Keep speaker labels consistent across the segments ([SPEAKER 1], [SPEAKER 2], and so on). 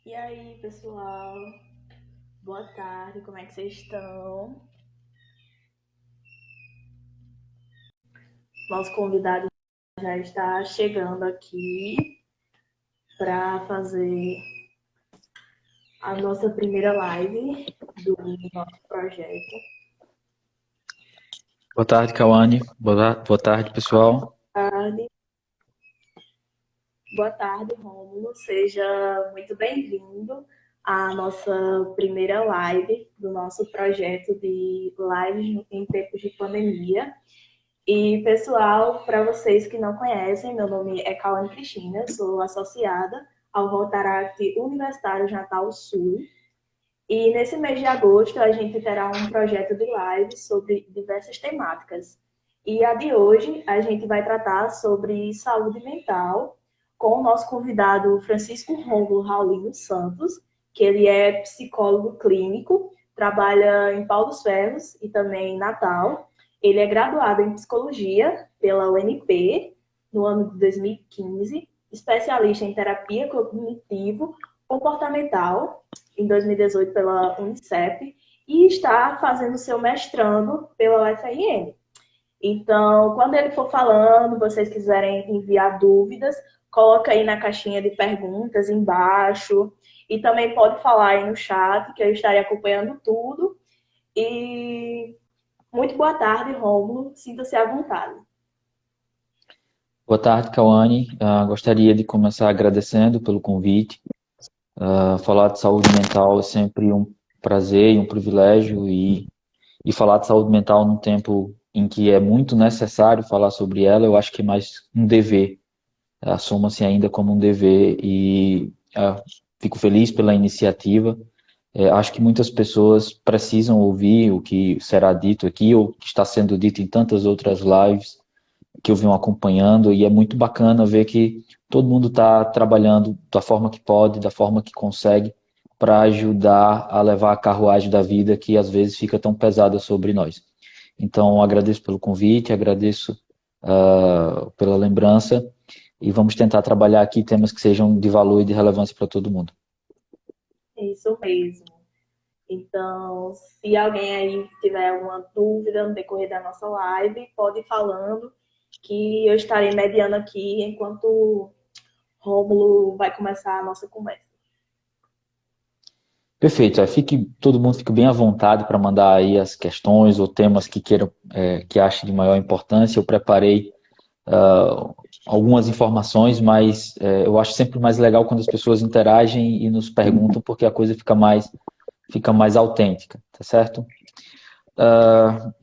[SPEAKER 1] E aí, pessoal? Boa tarde, como é que vocês estão? Nosso convidado já está chegando aqui para fazer a nossa primeira live do nosso projeto.
[SPEAKER 2] Boa tarde, Cauane. Boa tarde, pessoal.
[SPEAKER 1] Tarde. Boa tarde, Rômulo. Seja muito bem-vindo à nossa primeira live do nosso projeto de lives em tempos de pandemia. E, pessoal, para vocês que não conhecem, meu nome é Cauane Cristina, sou associada ao Rotaract Universitário de Natal Sul. E nesse mês de agosto a gente terá um projeto de live sobre diversas temáticas. E a de hoje a gente vai tratar sobre saúde mental com o nosso convidado Francisco Rômulo Raulino Santos, que ele é psicólogo clínico, trabalha em Pau dos Ferros e também em Natal. Ele é graduado em psicologia pela UNP no ano de 2015, especialista em terapia cognitivo comportamental em 2018 pela Unicef e está fazendo seu mestrando pela UFRN. Então, quando ele for falando, vocês quiserem enviar dúvidas, coloca aí na caixinha de perguntas embaixo e também pode falar aí no chat que eu estarei acompanhando tudo. E muito boa tarde, Rômulo. Sinta-se à vontade.
[SPEAKER 2] Boa tarde, Cauane. Gostaria de começar agradecendo pelo convite. Falar de saúde mental é sempre um prazer e um privilégio e falar de saúde mental num tempo em que é muito necessário falar sobre ela, eu acho que é mais um dever. Assuma-se ainda como um dever e fico feliz pela iniciativa. Acho que muitas pessoas precisam ouvir o que será dito aqui ou que está sendo dito em tantas outras lives que eu venho acompanhando, e é muito bacana ver que todo mundo está trabalhando da forma que pode, da forma que consegue, para ajudar a levar a carruagem da vida que às vezes fica tão pesada sobre nós. Então, agradeço pelo convite, agradeço pela lembrança, e vamos tentar trabalhar aqui temas que sejam de valor e de relevância para todo mundo.
[SPEAKER 1] Isso mesmo. Então, se alguém aí tiver alguma dúvida no decorrer da nossa live, pode ir falando que eu estarei mediando aqui enquanto o Rômulo vai começar a nossa conversa.
[SPEAKER 2] Perfeito, todo mundo fica bem à vontade para mandar aí as questões ou temas que queiram, que ache de maior importância. Eu preparei algumas informações, mas eu acho sempre mais legal quando as pessoas interagem e nos perguntam, porque a coisa fica mais autêntica, tá certo?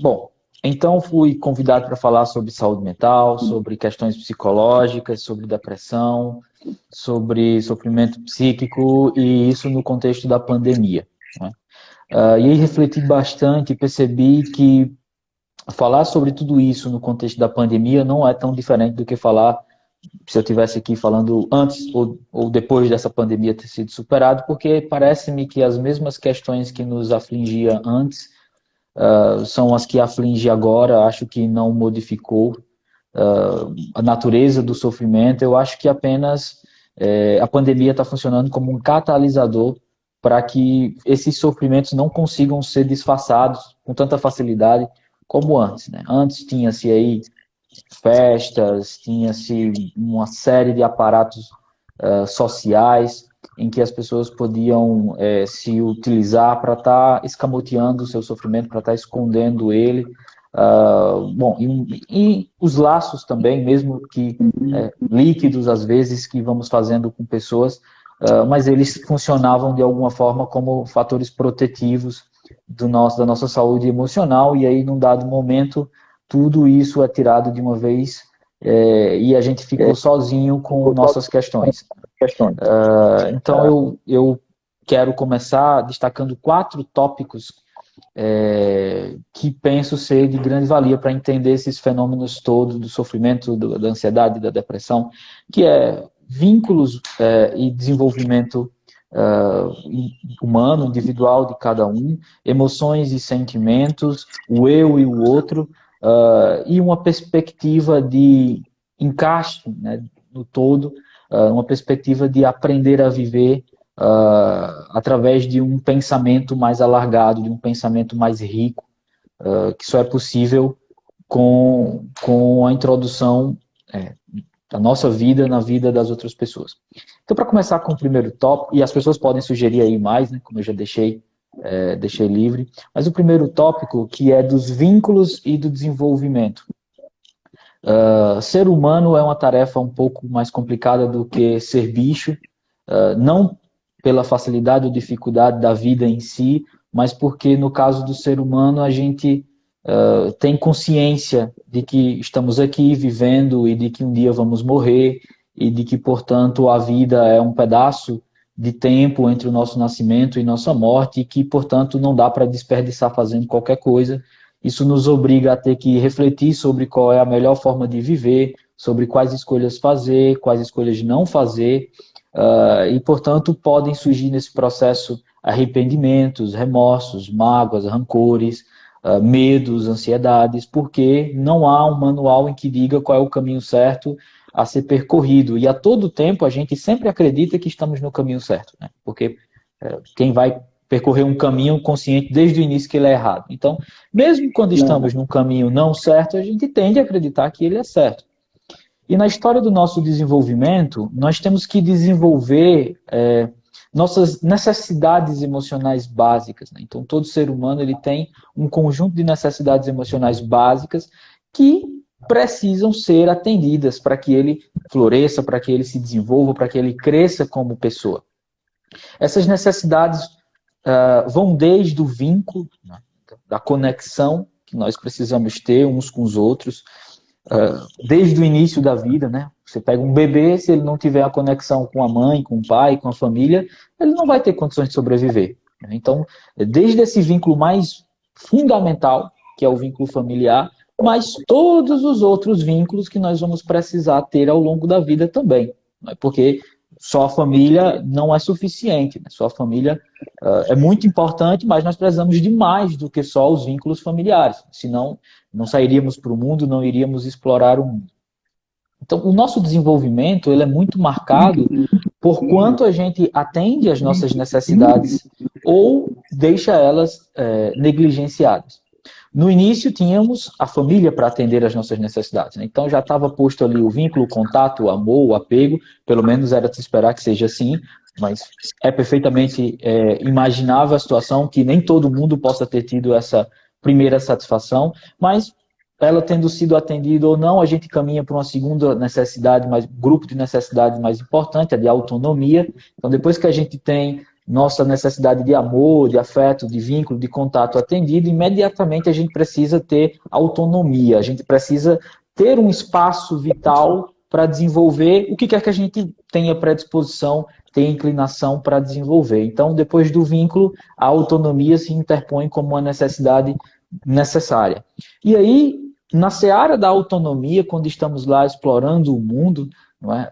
[SPEAKER 2] Bom, então fui convidado para falar sobre saúde mental, sobre questões psicológicas, sobre depressão, sobre sofrimento psíquico, e isso no contexto da pandemia, né? E aí refleti bastante e percebi que falar sobre tudo isso no contexto da pandemia não é tão diferente do que falar se eu estivesse aqui falando antes ou depois dessa pandemia ter sido superado, porque parece-me que as mesmas questões que nos afligia antes são as que aflige agora. Acho que não modificou a natureza do sofrimento. Eu acho que apenas a pandemia está funcionando como um catalisador para que esses sofrimentos não consigam ser disfarçados com tanta facilidade como antes, né? Antes tinha-se aí festas, tinha-se uma série de aparatos sociais em que as pessoas podiam se utilizar para estar escamoteando o seu sofrimento, para estar escondendo ele. Bom, e os laços também, mesmo que líquidos às vezes, que vamos fazendo com pessoas, mas eles funcionavam de alguma forma como fatores protetivos da nossa saúde emocional, e aí num dado momento tudo isso é tirado de uma vez e a gente ficou sozinho com nossas questões. Então eu quero começar destacando 4 tópicos que penso ser de grande valia para entender esses fenômenos todos do sofrimento, da ansiedade, da depressão, que é vínculos e desenvolvimento humano, individual de cada um, emoções e sentimentos, o eu e o outro, e uma perspectiva de encaixe, né, no todo, uma perspectiva de aprender a viver através de um pensamento mais alargado, de um pensamento mais rico, que só é possível com a introdução da nossa vida na vida das outras pessoas. Então, para começar com o primeiro tópico, e as pessoas podem sugerir aí mais, né, como eu já deixei livre, mas o primeiro tópico, que é dos vínculos e do desenvolvimento. Ser humano é uma tarefa um pouco mais complicada do que ser bicho, não pela facilidade ou dificuldade da vida em si, mas porque no caso do ser humano a gente tem consciência de que estamos aqui vivendo e de que um dia vamos morrer e de que, portanto, a vida é um pedaço de tempo entre o nosso nascimento e nossa morte e que, portanto, não dá para desperdiçar fazendo qualquer coisa. Isso nos obriga a ter que refletir sobre qual é a melhor forma de viver, sobre quais escolhas fazer, quais escolhas não fazer, e, portanto, podem surgir nesse processo arrependimentos, remorsos, mágoas, rancores, medos, ansiedades, porque não há um manual em que diga qual é o caminho certo a ser percorrido. E a todo tempo a gente sempre acredita que estamos no caminho certo, né? Porque quem vai percorrer um caminho consciente desde o início que ele é errado. Então, mesmo quando estamos num caminho não certo, a gente tende a acreditar que ele é certo. E na história do nosso desenvolvimento, nós temos que desenvolver nossas necessidades emocionais básicas, né? Então, todo ser humano ele tem um conjunto de necessidades emocionais básicas que precisam ser atendidas para que ele floresça, para que ele se desenvolva, para que ele cresça como pessoa. Essas necessidades vão desde o vínculo, né, da conexão que nós precisamos ter uns com os outros, desde o início da vida, né? Você pega um bebê, se ele não tiver a conexão com a mãe, com o pai, com a família, ele não vai ter condições de sobreviver. Né? Então, desde esse vínculo mais fundamental, que é o vínculo familiar, mas todos os outros vínculos que nós vamos precisar ter ao longo da vida também. Né? Porque só a família não é suficiente. Né? Só a família é muito importante, mas nós precisamos de mais do que só os vínculos familiares. Senão, não sairíamos para o mundo, não iríamos explorar o mundo. Então, o nosso desenvolvimento ele é muito marcado por quanto a gente atende às nossas necessidades ou deixa elas negligenciadas. No início, tínhamos a família para atender às nossas necessidades. Né? Então, já estava posto ali o vínculo, o contato, o amor, o apego. Pelo menos era de se esperar que seja assim. Mas é perfeitamente imaginável a situação que nem todo mundo possa ter tido essa primeira satisfação. Mas ela tendo sido atendida ou não, a gente caminha para uma segunda necessidade, grupo de necessidades mais importante, a de autonomia. Então, depois que a gente tem nossa necessidade de amor, de afeto, de vínculo, de contato atendido, imediatamente a gente precisa ter autonomia, a gente precisa ter um espaço vital para desenvolver o que quer que a gente tenha predisposição, tenha inclinação para desenvolver. Então, depois do vínculo, a autonomia se interpõe como uma necessidade necessária. E aí, na seara da autonomia, quando estamos lá explorando o mundo, não é,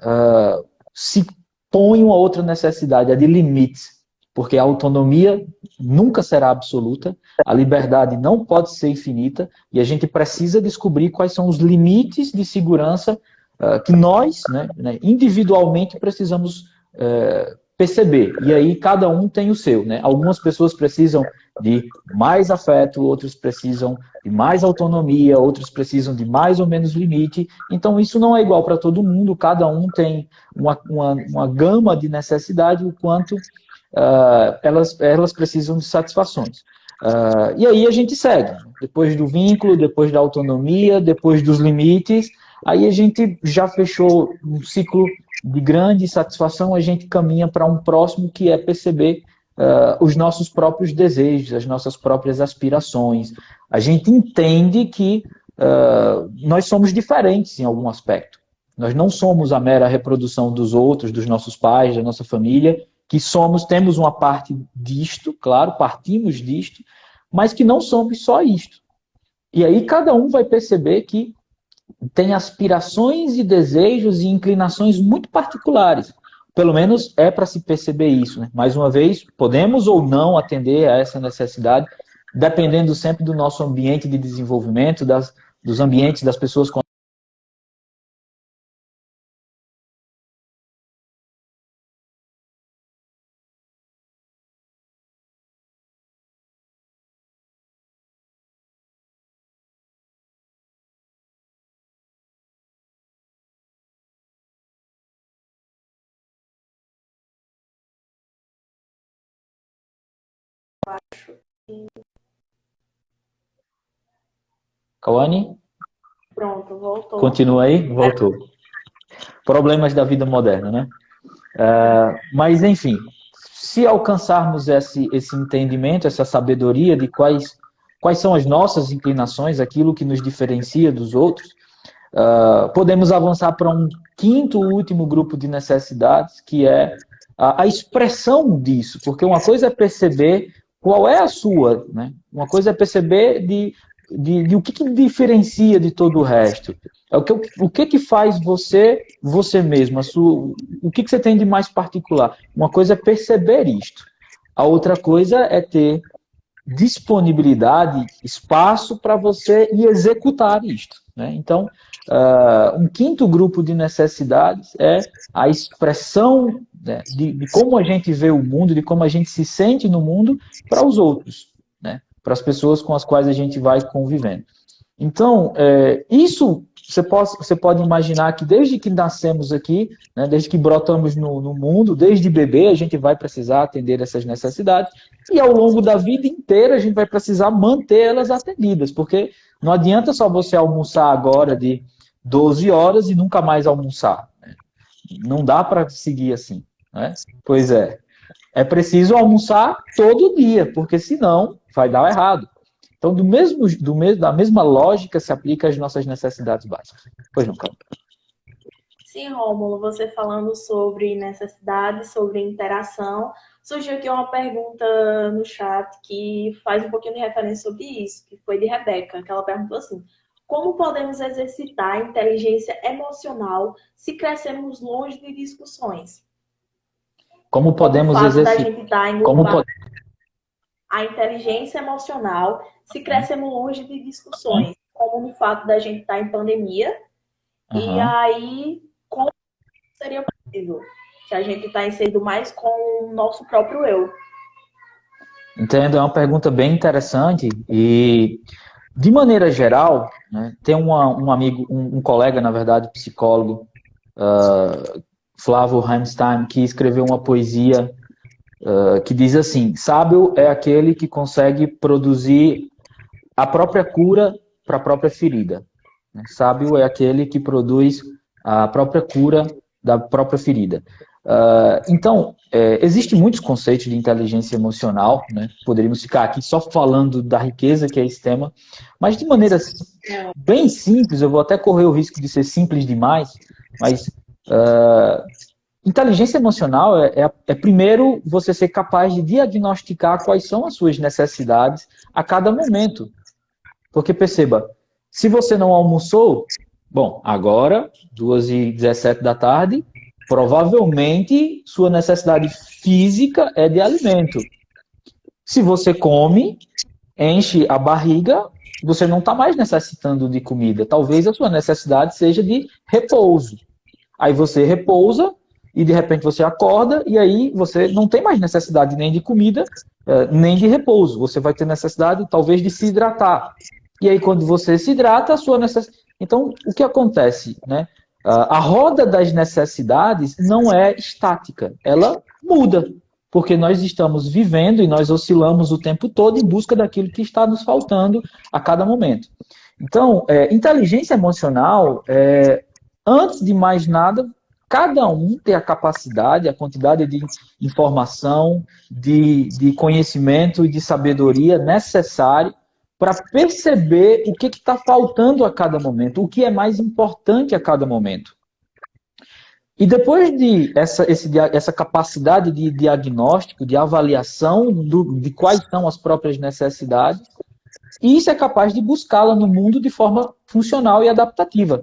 [SPEAKER 2] se põe uma outra necessidade, a de limites. Porque a autonomia nunca será absoluta, a liberdade não pode ser infinita, e a gente precisa descobrir quais são os limites de segurança que nós, né, individualmente, precisamos perceber. E aí cada um tem o seu. Né? Algumas pessoas precisam de mais afeto, outros precisam de mais autonomia, outros precisam de mais ou menos limite. Então isso não é igual para todo mundo, cada um tem uma gama de necessidade, o quanto elas precisam de satisfações. E aí a gente segue. Depois do vínculo, depois da autonomia, depois dos limites, aí a gente já fechou um ciclo de grande satisfação, a gente caminha para um próximo que é perceber os nossos próprios desejos, as nossas próprias aspirações. A gente entende que nós somos diferentes em algum aspecto. Nós não somos a mera reprodução dos outros, dos nossos pais, da nossa família, que temos uma parte disto, claro, partimos disto, mas que não somos só isto. E aí cada um vai perceber que tem aspirações e desejos e inclinações muito particulares. Pelo menos é para se perceber isso. Né? Mais uma vez, podemos ou não atender a essa necessidade, dependendo sempre do nosso ambiente de desenvolvimento, dos ambientes das pessoas com Cauane?
[SPEAKER 1] Pronto, voltou.
[SPEAKER 2] Continua aí? Voltou. Problemas da vida moderna, né? Mas, enfim, se alcançarmos esse entendimento, essa sabedoria de quais são as nossas inclinações, aquilo que nos diferencia dos outros, podemos avançar para um quinto último grupo de necessidades, que é a expressão disso. Porque uma coisa é perceber qual é a sua, né? Uma coisa é perceber de o que diferencia de todo o resto. O que faz você mesmo, o que você tem de mais particular. Uma coisa é perceber isto. A outra coisa é ter disponibilidade, espaço para você ir executar isto, né? Então, um quinto grupo de necessidades é a expressão, né, de como a gente vê o mundo, de como a gente se sente no mundo para os outros, né? Para as pessoas com as quais a gente vai convivendo. Então, isso você pode imaginar que desde que nascemos aqui, né, desde que brotamos no mundo, desde bebê, a gente vai precisar atender essas necessidades e ao longo da vida inteira a gente vai precisar manter elas atendidas, porque não adianta só você almoçar agora de 12 horas e nunca mais almoçar, né? Não dá para seguir assim, né? Pois é preciso almoçar todo dia, porque senão vai dar errado. Então, da mesma lógica se aplica às nossas necessidades básicas. Pois não, Cláudio?
[SPEAKER 1] Sim, Rômulo, você falando sobre necessidade, sobre interação, surgiu aqui uma pergunta no chat que faz um pouquinho de referência sobre isso, que foi de Rebeca, que ela perguntou assim: como podemos exercitar a inteligência emocional se crescemos longe de discussões?
[SPEAKER 2] Como podemos exercitar?
[SPEAKER 1] A inteligência emocional se crescemos longe de discussões, como no fato da gente estar em pandemia, e aí como seria possível se a gente está inserido mais com o nosso próprio eu?
[SPEAKER 2] Entendo, é uma pergunta bem interessante e, de maneira geral, né, tem um amigo, um colega, na verdade, psicólogo, Flávio Heimstein, que escreveu uma poesia que diz assim: sábio é aquele que consegue produzir a própria cura para a própria ferida. Sábio é aquele que produz a própria cura da própria ferida. Então, existem muitos conceitos de inteligência emocional, né? Poderíamos ficar aqui só falando da riqueza que é esse tema, mas de maneira bem simples, eu vou até correr o risco de ser simples demais, mas inteligência emocional é primeiro você ser capaz de diagnosticar quais são as suas necessidades a cada momento. Porque perceba, se você não almoçou, bom, agora, 2h17 da tarde, provavelmente sua necessidade física é de alimento. Se você come, enche a barriga, você não está mais necessitando de comida. Talvez a sua necessidade seja de repouso. Aí você repousa e de repente você acorda e aí você não tem mais necessidade nem de comida, nem de repouso. Você vai ter necessidade talvez de se hidratar. E aí quando você se hidrata, a sua necessidade... Então, o que acontece, né? A roda das necessidades não é estática, ela muda, porque nós estamos vivendo e nós oscilamos o tempo todo em busca daquilo que está nos faltando a cada momento. Então, inteligência emocional, antes de mais nada, cada um tem a capacidade, a quantidade de informação, de conhecimento e de sabedoria necessário para perceber o que está faltando a cada momento, o que é mais importante a cada momento. E depois de essa capacidade de diagnóstico, de avaliação de quais são as próprias necessidades, isso é capaz de buscá-la no mundo de forma funcional e adaptativa.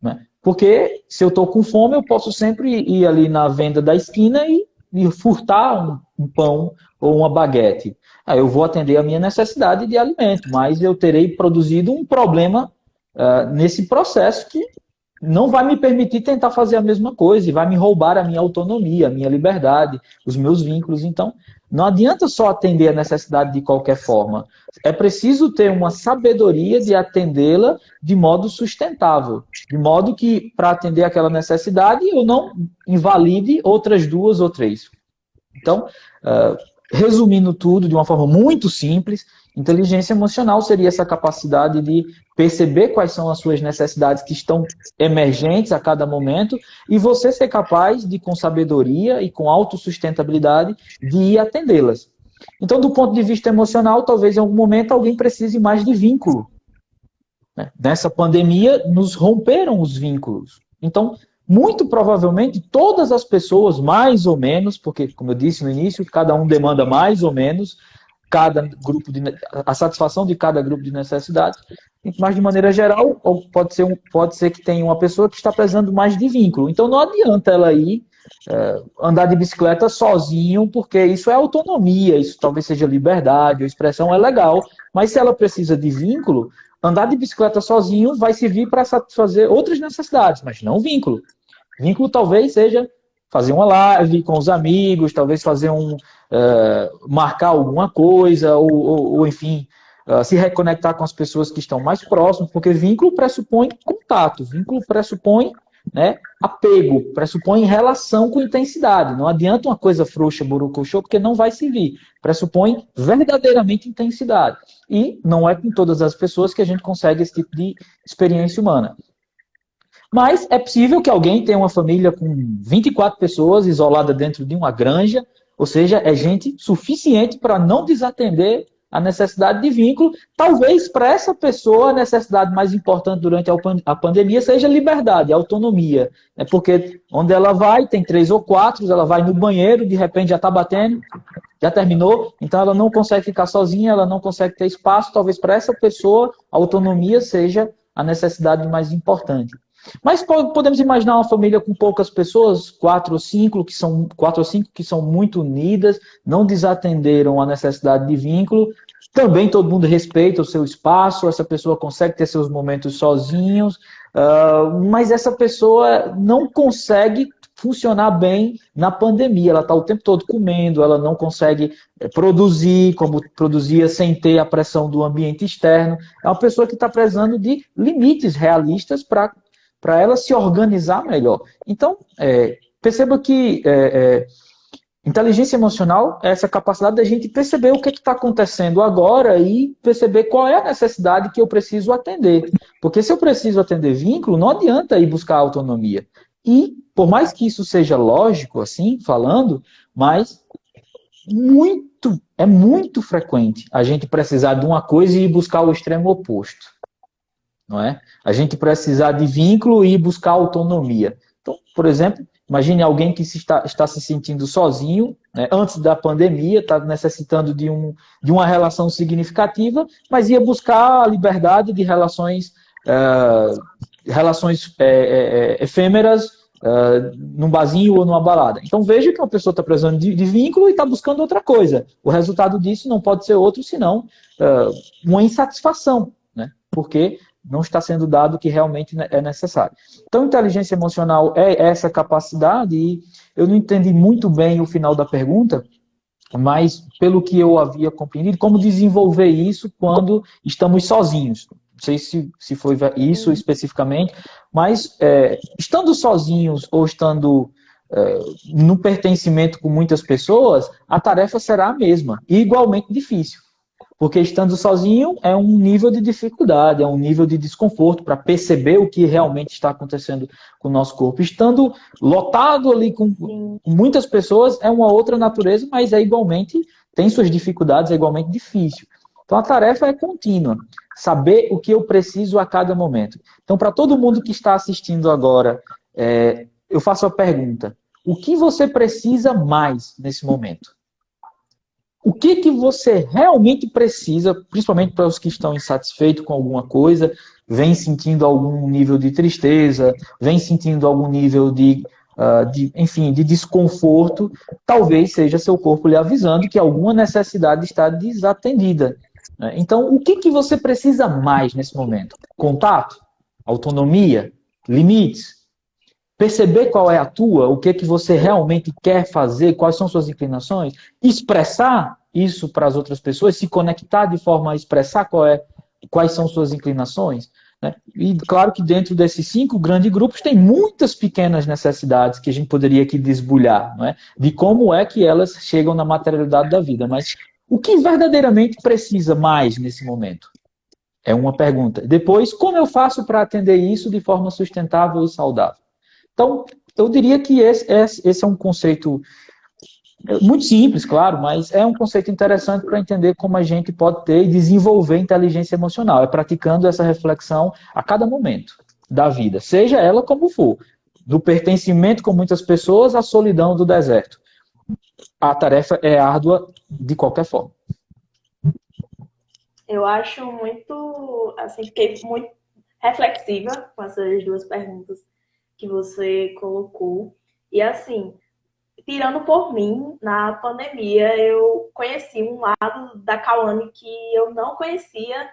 [SPEAKER 2] Né? Porque se eu estou com fome, eu posso sempre ir ali na venda da esquina e furtar um pão ou uma baguete. Aí eu vou atender a minha necessidade de alimento, mas eu terei produzido um problema nesse processo que não vai me permitir tentar fazer a mesma coisa e vai me roubar a minha autonomia, a minha liberdade, os meus vínculos. Então, não adianta só atender a necessidade de qualquer forma. É preciso ter uma sabedoria de atendê-la de modo sustentável, de modo que, para atender aquela necessidade, eu não invalide outras 2 ou 3. Então, resumindo tudo de uma forma muito simples, inteligência emocional seria essa capacidade de perceber quais são as suas necessidades que estão emergentes a cada momento e você ser capaz de, com sabedoria e com autossustentabilidade, de ir atendê-las. Então, do ponto de vista emocional, talvez em algum momento alguém precise mais de vínculo. Nessa pandemia, nos romperam os vínculos. Então, muito provavelmente, todas as pessoas, mais ou menos, porque, como eu disse no início, cada um demanda mais ou menos, a satisfação de cada grupo de necessidades, mas de maneira geral, pode ser que tenha uma pessoa que está precisando mais de vínculo. Então não adianta ela ir andar de bicicleta sozinho, porque isso é autonomia, isso talvez seja liberdade, a expressão é legal, mas se ela precisa de vínculo, andar de bicicleta sozinho vai servir para satisfazer outras necessidades, mas não vínculo. Vínculo talvez seja fazer uma live com os amigos, talvez fazer marcar alguma coisa, ou enfim, se reconectar com as pessoas que estão mais próximas, porque vínculo pressupõe contato, vínculo pressupõe, né, apego, pressupõe relação com intensidade. Não adianta uma coisa frouxa, burucuxô, porque não vai servir. Pressupõe verdadeiramente intensidade. E não é com todas as pessoas que a gente consegue esse tipo de experiência humana. Mas é possível que alguém tenha uma família com 24 pessoas isolada dentro de uma granja, ou seja, é gente suficiente para não desatender a necessidade de vínculo. Talvez para essa pessoa a necessidade mais importante durante a pandemia seja liberdade, autonomia. É porque onde ela vai, tem 3 ou 4, ela vai no banheiro, de repente já está batendo, já terminou, então ela não consegue ficar sozinha, ela não consegue ter espaço. Talvez para essa pessoa a autonomia seja a necessidade mais importante. Mas podemos imaginar uma família com poucas pessoas, 4 ou 5 que são muito unidas, não desatenderam a necessidade de vínculo. Também todo mundo respeita o seu espaço, essa pessoa consegue ter seus momentos sozinhos, mas essa pessoa não consegue funcionar bem na pandemia. Ela está o tempo todo comendo, ela não consegue produzir como produzia sem ter a pressão do ambiente externo. É uma pessoa que está precisando de limites realistas para ela se organizar melhor. Então, perceba que inteligência emocional é essa capacidade da gente perceber o que está acontecendo agora e perceber qual é a necessidade que eu preciso atender. Porque se eu preciso atender vínculo, não adianta ir buscar autonomia. E, por mais que isso seja lógico, assim, falando, mas é muito frequente a gente precisar de uma coisa e ir buscar o extremo oposto. Não é? A gente precisar de vínculo e buscar autonomia. Então, por exemplo, imagine alguém que está se sentindo sozinho, né, antes da pandemia, está necessitando de uma relação significativa, mas ia buscar a liberdade de relações efêmeras num barzinho ou numa balada. Então veja que uma pessoa está precisando de vínculo e está buscando outra coisa. O resultado disso não pode ser outro senão uma insatisfação, né? Porque não está sendo dado o que realmente é necessário. Então, inteligência emocional é essa capacidade, e eu não entendi muito bem o final da pergunta, mas pelo que eu havia compreendido, como desenvolver isso quando estamos sozinhos. Não sei se foi isso especificamente, mas estando sozinhos ou estando no pertencimento com muitas pessoas, a tarefa será a mesma, e igualmente difícil. Porque estando sozinho é um nível de dificuldade, é um nível de desconforto para perceber o que realmente está acontecendo com o nosso corpo. Estando lotado ali com muitas pessoas é uma outra natureza, mas tem suas dificuldades, é igualmente difícil. Então a tarefa é contínua, saber o que eu preciso a cada momento. Então para todo mundo que está assistindo agora, eu faço a pergunta: o que você precisa mais nesse momento? O que você realmente precisa, principalmente para os que estão insatisfeitos com alguma coisa, vem sentindo algum nível de tristeza, vem sentindo algum nível de desconforto, talvez seja seu corpo lhe avisando que alguma necessidade está desatendida. Então, o que você precisa mais nesse momento? Contato? Autonomia? Limites? Perceber qual é a tua, o que você realmente quer fazer, quais são suas inclinações, expressar isso para as outras pessoas, se conectar de forma a expressar quais são suas inclinações. né? E claro que dentro desses 5 grandes grupos tem muitas pequenas necessidades que a gente poderia aqui desbulhar, não é? De como é que elas chegam na materialidade da vida. Mas o que verdadeiramente precisa mais nesse momento? É uma pergunta. Depois, como eu faço para atender isso de forma sustentável e saudável? Então, eu diria que esse é um conceito muito simples, claro, mas é um conceito interessante para entender como a gente pode ter e desenvolver inteligência emocional. É praticando essa reflexão a cada momento da vida, seja ela como for. Do pertencimento com muitas pessoas à solidão do deserto. A tarefa é árdua de qualquer forma.
[SPEAKER 1] Eu acho muito, assim, fiquei muito reflexiva com essas duas perguntas que você colocou. E assim, tirando por mim, na pandemia eu conheci um lado da Cauane que eu não conhecia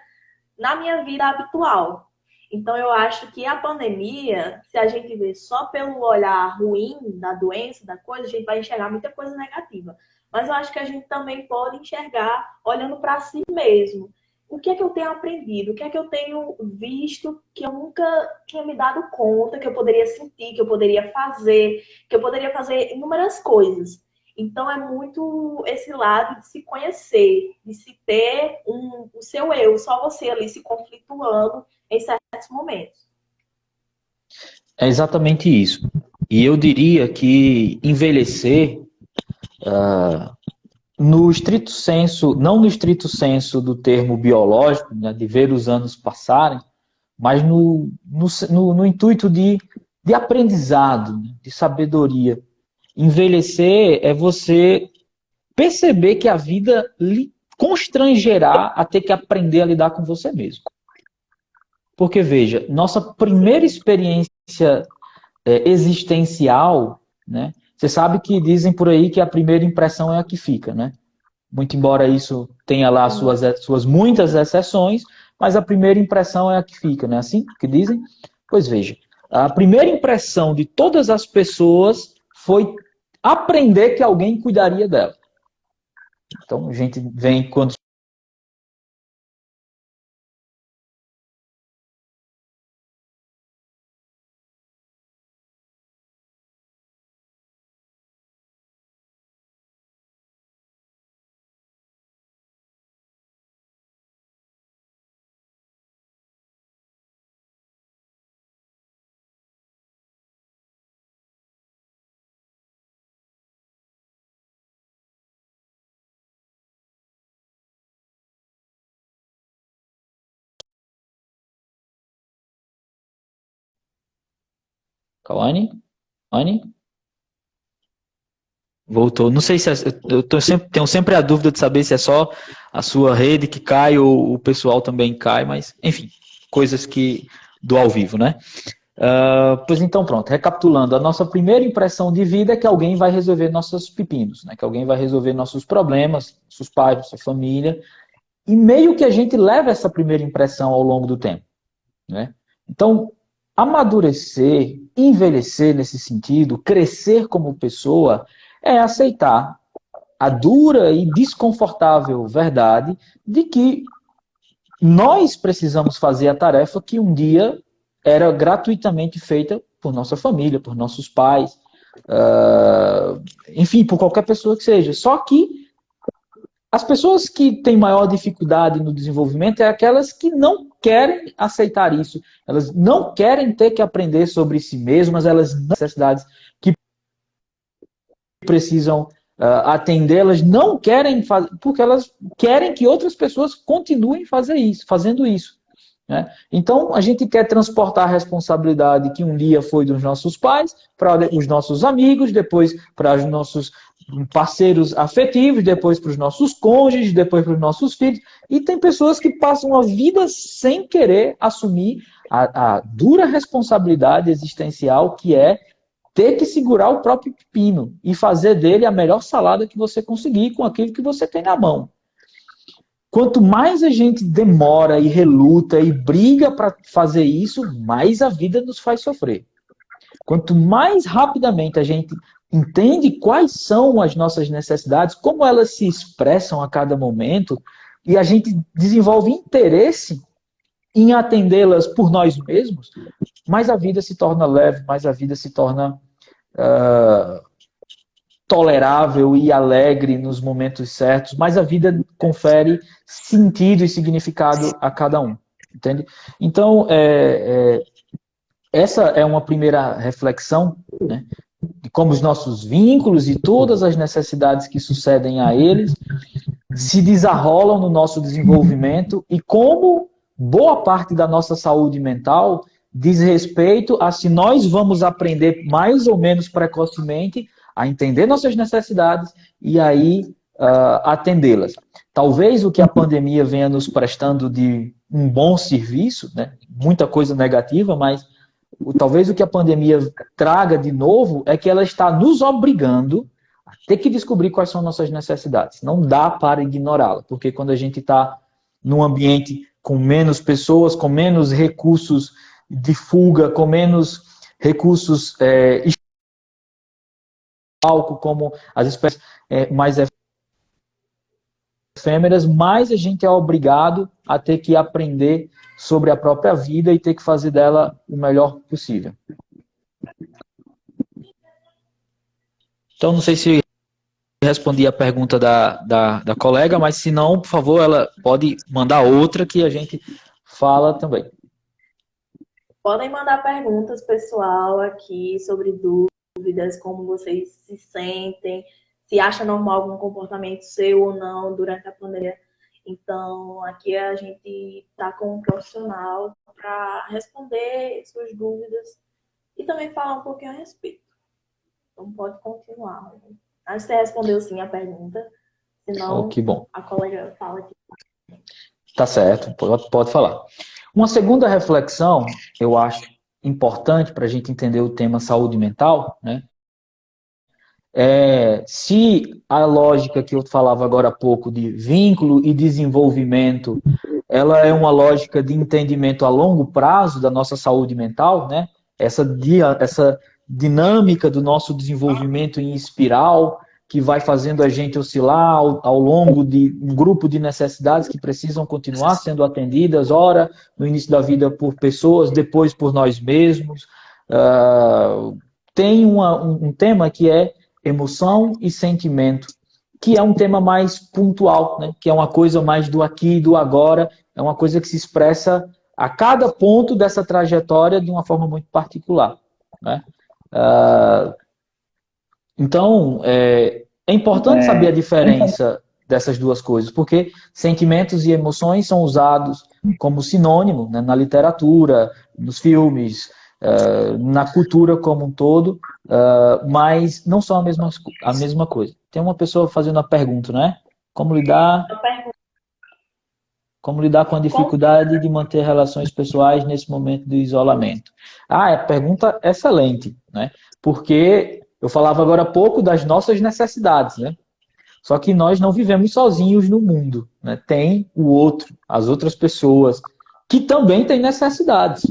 [SPEAKER 1] na minha vida habitual. Então eu acho que a pandemia, se a gente ver só pelo olhar ruim da doença, da coisa, a gente vai enxergar muita coisa negativa. Mas eu acho que a gente também pode enxergar olhando para si mesmo. O que é que eu tenho aprendido? O que é que eu tenho visto que eu nunca tinha me dado conta, que eu poderia sentir, que eu poderia fazer inúmeras coisas. Então é muito esse lado de se conhecer, de se ter o seu eu, só você ali se conflituando em certos momentos.
[SPEAKER 2] É exatamente isso. E eu diria que envelhecer, no estrito senso, não no estrito senso do termo biológico, né, de ver os anos passarem, mas no intuito de aprendizado, né, de sabedoria. Envelhecer é você perceber que a vida lhe constrangerá a ter que aprender a lidar com você mesmo. Porque, veja, nossa primeira experiência existencial, né? Você sabe que dizem por aí que a primeira impressão é a que fica, né? Muito embora isso tenha lá suas muitas exceções, mas a primeira impressão é a que fica, não é assim que dizem? Pois veja, a primeira impressão de todas as pessoas foi aprender que alguém cuidaria dela. Então, a gente vem quando Kawane? Anne? Voltou. Não sei se eu tenho sempre a dúvida de saber se é só a sua rede que cai ou o pessoal também cai, mas enfim, coisas que do ao vivo, né? Pois então, pronto. Recapitulando, a nossa primeira impressão de vida é que alguém vai resolver nossos pepinos, né? Que alguém vai resolver nossos problemas, nossos pais, nossa família, e meio que a gente leva essa primeira impressão ao longo do tempo, né? Então, amadurecer, envelhecer nesse sentido, crescer como pessoa, é aceitar a dura e desconfortável verdade de que nós precisamos fazer a tarefa que um dia era gratuitamente feita por nossa família, por nossos pais, enfim, por qualquer pessoa que seja. Só que as pessoas que têm maior dificuldade no desenvolvimento é aquelas que não querem aceitar isso. Elas não querem ter que aprender sobre si mesmas, elas não têm necessidades que precisam atender, elas não querem fazer, porque elas querem que outras pessoas continuem fazendo isso. Né? Então, a gente quer transportar a responsabilidade que um dia foi dos nossos pais para os nossos amigos, depois para os nossos parceiros afetivos, depois para os nossos cônjuges, depois para os nossos filhos. E tem pessoas que passam a vida sem querer assumir a dura responsabilidade existencial que é ter que segurar o próprio pepino e fazer dele a melhor salada que você conseguir com aquilo que você tem na mão. Quanto mais a gente demora e reluta e briga para fazer isso, mais a vida nos faz sofrer. Quanto mais rapidamente a gente entende quais são as nossas necessidades, como elas se expressam a cada momento, e a gente desenvolve interesse em atendê-las por nós mesmos, mais a vida se torna leve, mais a vida se torna tolerável e alegre nos momentos certos, mais a vida confere sentido e significado a cada um. Entende? Então, essa é uma primeira reflexão, né, de como os nossos vínculos e todas as necessidades que sucedem a eles se desarrolam no nosso desenvolvimento e como boa parte da nossa saúde mental diz respeito a se nós vamos aprender mais ou menos precocemente a entender nossas necessidades e aí atendê-las. Talvez o que a pandemia venha nos prestando de um bom serviço, né? Muita coisa negativa, mas talvez o que a pandemia traga de novo é que ela está nos obrigando a ter que descobrir quais são nossas necessidades. Não dá para ignorá-la, porque quando a gente está num ambiente com menos pessoas, com menos recursos de fuga, com menos recursos álcool, como as espécies mais efêmeras, mais a gente é obrigado a ter que aprender sobre a própria vida e ter que fazer dela o melhor possível. Então, não sei se respondi a pergunta da colega, mas se não, por favor, ela pode mandar outra que a gente fala também.
[SPEAKER 1] Podem mandar perguntas, pessoal, aqui sobre dúvidas, como vocês se sentem, se acha normal algum comportamento seu ou não durante a pandemia. Então, aqui a gente está com um profissional para responder suas dúvidas e também falar um pouquinho a respeito. Então, pode continuar. Acho que você respondeu sim a pergunta, senão
[SPEAKER 2] que bom.
[SPEAKER 1] A colega fala aqui.
[SPEAKER 2] Tá certo, pode falar. Uma segunda reflexão, eu acho importante para a gente entender o tema saúde mental, né? Se a lógica que eu falava agora há pouco de vínculo e desenvolvimento, ela é uma lógica de entendimento a longo prazo da nossa saúde mental, né? Essa dinâmica do nosso desenvolvimento em espiral, que vai fazendo a gente oscilar ao longo de um grupo de necessidades que precisam continuar sendo atendidas, ora no início da vida por pessoas, depois por nós mesmos. Tem um tema que é emoção e sentimento, que é um tema mais pontual, né? Que é uma coisa mais do aqui e do agora, é uma coisa que se expressa a cada ponto dessa trajetória de uma forma muito particular, né? Então, é importante saber a diferença dessas duas coisas, porque sentimentos e emoções são usados como sinônimo, né, na literatura, nos filmes, na cultura como um todo, mas não são a mesma coisa. Tem uma pessoa fazendo a pergunta, né? Como lidar com a dificuldade de manter relações pessoais nesse momento do isolamento? É pergunta excelente, né? Porque eu falava agora há pouco das nossas necessidades, né? Só que nós não vivemos sozinhos no mundo, né? Tem o outro, as outras pessoas, que também têm necessidades.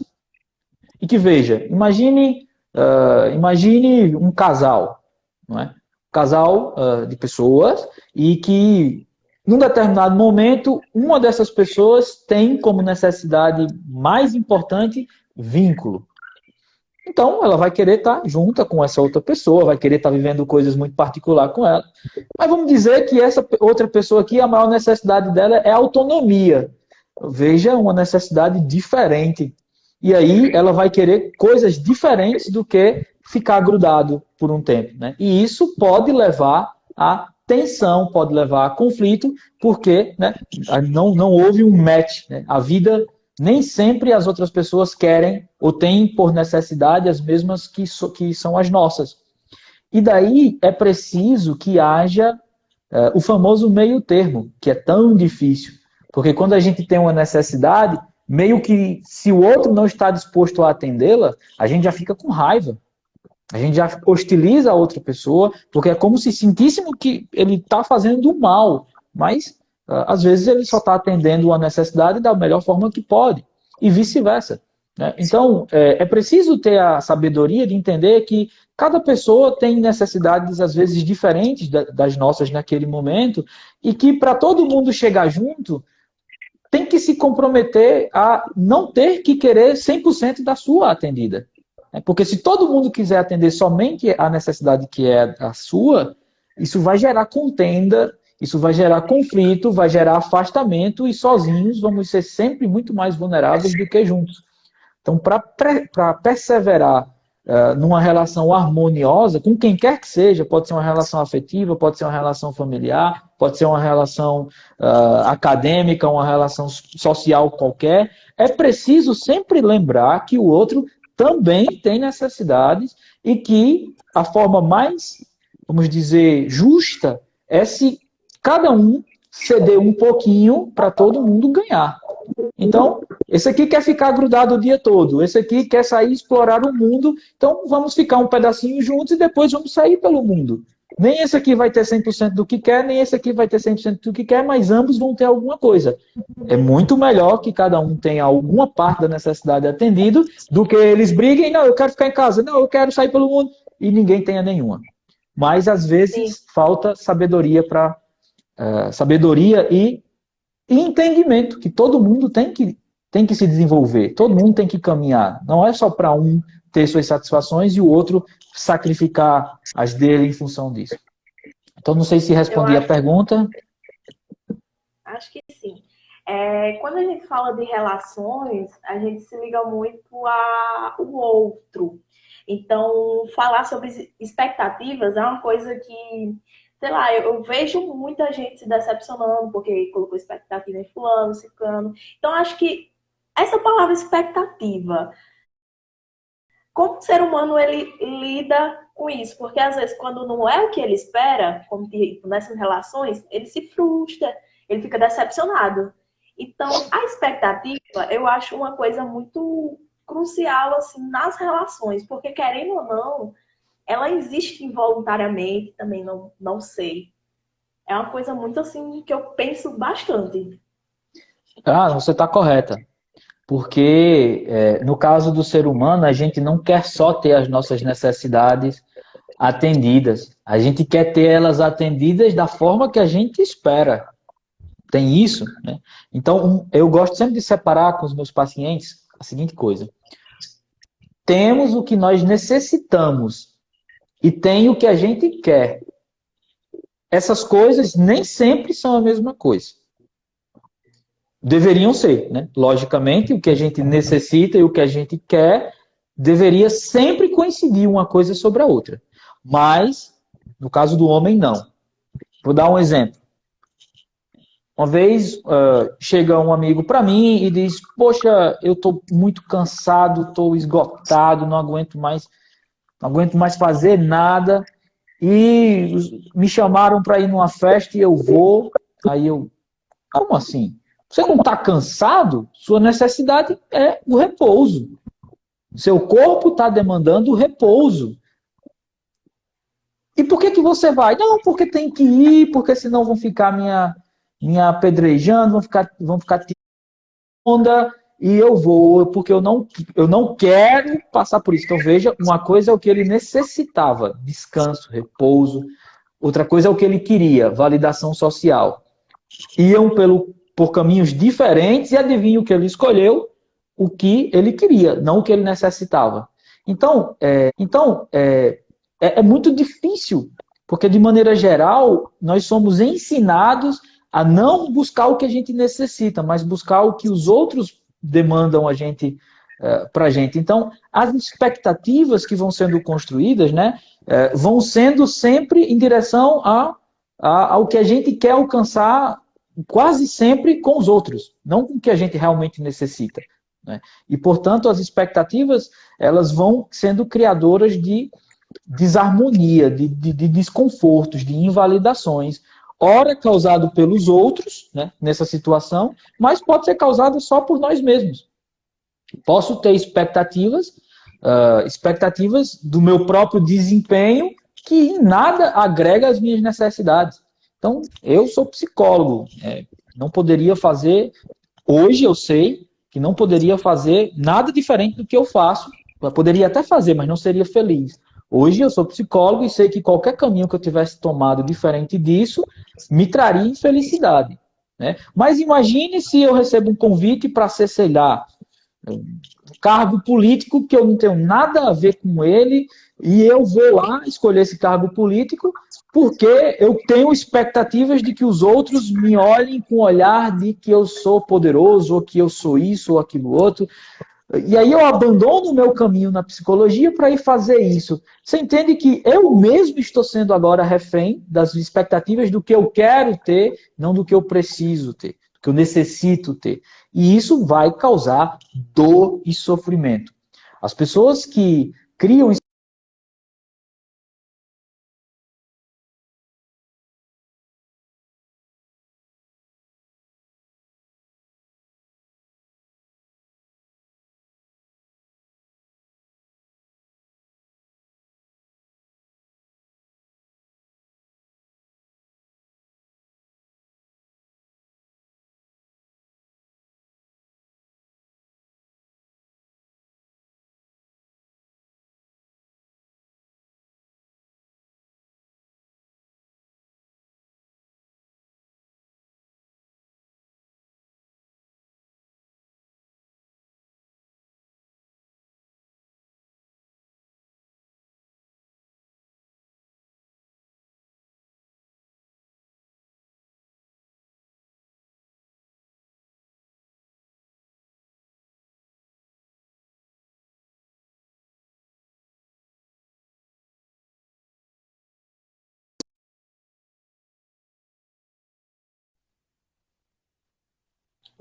[SPEAKER 2] E que, veja, imagine um casal, não é? Um casal de pessoas e que, num determinado momento, uma dessas pessoas tem como necessidade mais importante vínculo. Então, ela vai querer estar junta com essa outra pessoa, vai querer estar vivendo coisas muito particulares com ela. Mas vamos dizer que essa outra pessoa aqui, a maior necessidade dela é autonomia. Veja, uma necessidade diferente. E aí, ela vai querer coisas diferentes do que ficar grudado por um tempo, né? E isso pode levar a tensão, pode levar a conflito, porque, né, não houve um match, né? A vida... Nem sempre as outras pessoas querem ou têm por necessidade as mesmas que são as nossas. E daí é preciso que haja o famoso meio termo, que é tão difícil. Porque quando a gente tem uma necessidade, meio que se o outro não está disposto a atendê-la, a gente já fica com raiva. A gente já hostiliza a outra pessoa, porque é como se sentíssemos que ele está fazendo mal. Mas... às vezes ele só está atendendo uma necessidade da melhor forma que pode, e vice-versa, né? Então, é preciso ter a sabedoria de entender que cada pessoa tem necessidades, às vezes, diferentes das nossas naquele momento, e que para todo mundo chegar junto, tem que se comprometer a não ter que querer 100% da sua atendida. Porque se todo mundo quiser atender somente a necessidade que é a sua, isso vai gerar contenda, isso vai gerar conflito, vai gerar afastamento e sozinhos vamos ser sempre muito mais vulneráveis do que juntos. Então, para perseverar numa relação harmoniosa, com quem quer que seja, pode ser uma relação afetiva, pode ser uma relação familiar, pode ser uma relação acadêmica, uma relação social qualquer, é preciso sempre lembrar que o outro também tem necessidades e que a forma mais, vamos dizer, justa é se cada um ceder um pouquinho para todo mundo ganhar. Então, esse aqui quer ficar grudado o dia todo, esse aqui quer sair explorar o mundo, então vamos ficar um pedacinho juntos e depois vamos sair pelo mundo. Nem esse aqui vai ter 100% do que quer, nem esse aqui vai ter 100% do que quer, mas ambos vão ter alguma coisa. É muito melhor que cada um tenha alguma parte da necessidade atendida do que eles briguem, não, eu quero ficar em casa, não, eu quero sair pelo mundo, e ninguém tenha nenhuma. Mas, às vezes, falta sabedoria e entendimento, que todo mundo tem que se desenvolver, todo mundo tem que caminhar. Não é só para um ter suas satisfações e o outro sacrificar as dele em função disso. Então, não sei se respondi a pergunta.
[SPEAKER 1] Acho que sim. Quando a gente fala de relações, a gente se liga muito ao outro. Então, falar sobre expectativas é uma coisa que, sei lá, eu vejo muita gente se decepcionando porque colocou expectativa em fulano, ciclano. Então, acho que essa palavra expectativa, como o ser humano ele lida com isso? Porque às vezes quando não é o que ele espera, como nessas relações, ele se frustra, ele fica decepcionado. Então, a expectativa, eu acho uma coisa muito crucial assim nas relações, porque querendo ou não, ela existe involuntariamente, também não sei. É uma coisa muito assim que eu penso bastante.
[SPEAKER 2] Você está correta. Porque, no caso do ser humano, a gente não quer só ter as nossas necessidades atendidas. A gente quer ter elas atendidas da forma que a gente espera. Tem isso, né? Então, eu gosto sempre de separar com os meus pacientes a seguinte coisa. Temos o que nós necessitamos e tem o que a gente quer. Essas coisas nem sempre são a mesma coisa. Deveriam ser, né? Logicamente, o que a gente necessita e o que a gente quer deveria sempre coincidir uma coisa sobre a outra. Mas, no caso do homem, não. Vou dar um exemplo. Uma vez chega um amigo para mim e diz: poxa, eu estou muito cansado, estou esgotado, não aguento mais fazer nada. E me chamaram para ir numa festa e eu vou. Aí eu, como assim? Você não está cansado? Sua necessidade é o repouso. Seu corpo está demandando o repouso. E por que você vai? Não, porque tem que ir, porque senão vão ficar me apedrejando, vão ficar tirando onda, e eu vou, porque eu não quero passar por isso. Então veja, uma coisa é o que ele necessitava, descanso, repouso. Outra coisa é o que ele queria, validação social. Iam por caminhos diferentes e adivinha o que ele escolheu? O que ele queria, não o que ele necessitava. Então, é muito difícil, porque de maneira geral, nós somos ensinados a não buscar o que a gente necessita, mas buscar o que os outros demandam para a gente. Então, as expectativas que vão sendo construídas, né, vão sendo sempre em direção ao que a gente quer alcançar quase sempre com os outros, não com o que a gente realmente necessita, né? E, portanto, as expectativas elas vão sendo criadoras de desarmonia, de desconfortos, de invalidações, ora causado pelos outros, né, nessa situação, mas pode ser causado só por nós mesmos. Posso ter expectativas do meu próprio desempenho que em nada agrega às minhas necessidades. Então, eu sou psicólogo, não poderia fazer, hoje eu sei que não poderia fazer nada diferente do que eu faço, eu poderia até fazer, mas não seria feliz. Hoje eu sou psicólogo e sei que qualquer caminho que eu tivesse tomado diferente disso me traria infelicidade. né? Mas imagine se eu recebo um convite para ser, sei lá, um cargo político que eu não tenho nada a ver com ele e eu vou lá escolher esse cargo político porque eu tenho expectativas de que os outros me olhem com o olhar de que eu sou poderoso, ou que eu sou isso ou aquilo outro. E aí eu abandono o meu caminho na psicologia para ir fazer isso. Você entende que eu mesmo estou sendo agora refém das expectativas do que eu quero ter, não do que eu preciso ter, do que eu necessito ter. E isso vai causar dor e sofrimento. As pessoas que criam...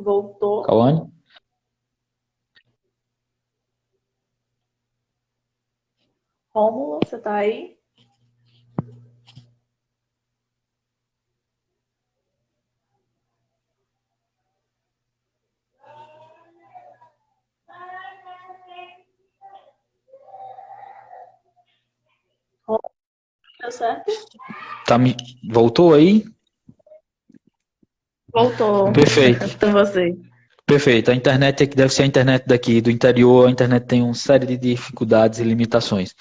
[SPEAKER 1] Voltou.
[SPEAKER 2] Cauane?
[SPEAKER 1] Rômulo, você tá aí? Rômulo, deu certo?
[SPEAKER 2] Tá me... Voltou aí?
[SPEAKER 1] Voltou.
[SPEAKER 2] Perfeito.
[SPEAKER 1] Com você.
[SPEAKER 2] Perfeito. A internet é que deve ser a internet daqui do interior. A internet tem uma série de dificuldades e limitações.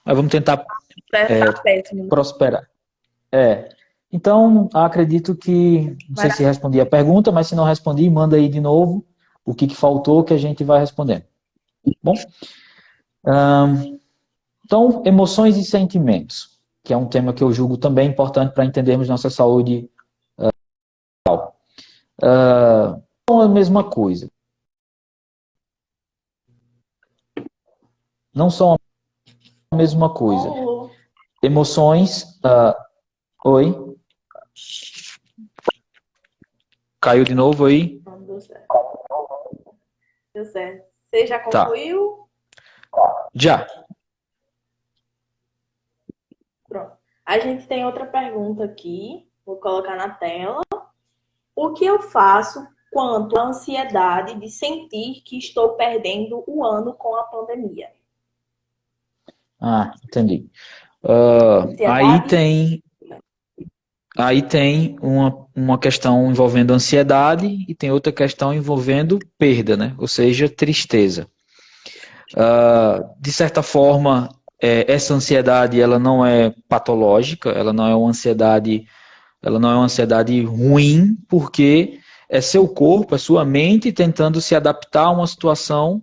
[SPEAKER 2] Mas vamos tentar
[SPEAKER 1] Tá péssimo.
[SPEAKER 2] prosperar. Então, acredito que, não sei se respondi a pergunta, mas se não respondi, manda aí de novo o que faltou que a gente vai respondendo. Bom, então, emoções e sentimentos, que é um tema que eu julgo também importante para entendermos nossa saúde mental. Não é a mesma coisa. Não são a mesma coisa. Emoções... Oi? Caiu de novo aí?
[SPEAKER 1] Não deu certo. Deu certo. Você já concluiu?
[SPEAKER 2] Já.
[SPEAKER 1] Pronto. A gente tem outra pergunta aqui. Vou colocar na tela. O que eu faço quanto à ansiedade de sentir que estou perdendo o ano com a pandemia?
[SPEAKER 2] Entendi. Aí tem uma questão envolvendo ansiedade e tem outra questão envolvendo perda, né? Ou seja, tristeza. De certa forma, essa ansiedade ela não é patológica, ela não é uma ansiedade ruim, porque é seu corpo, é sua mente tentando se adaptar a uma situação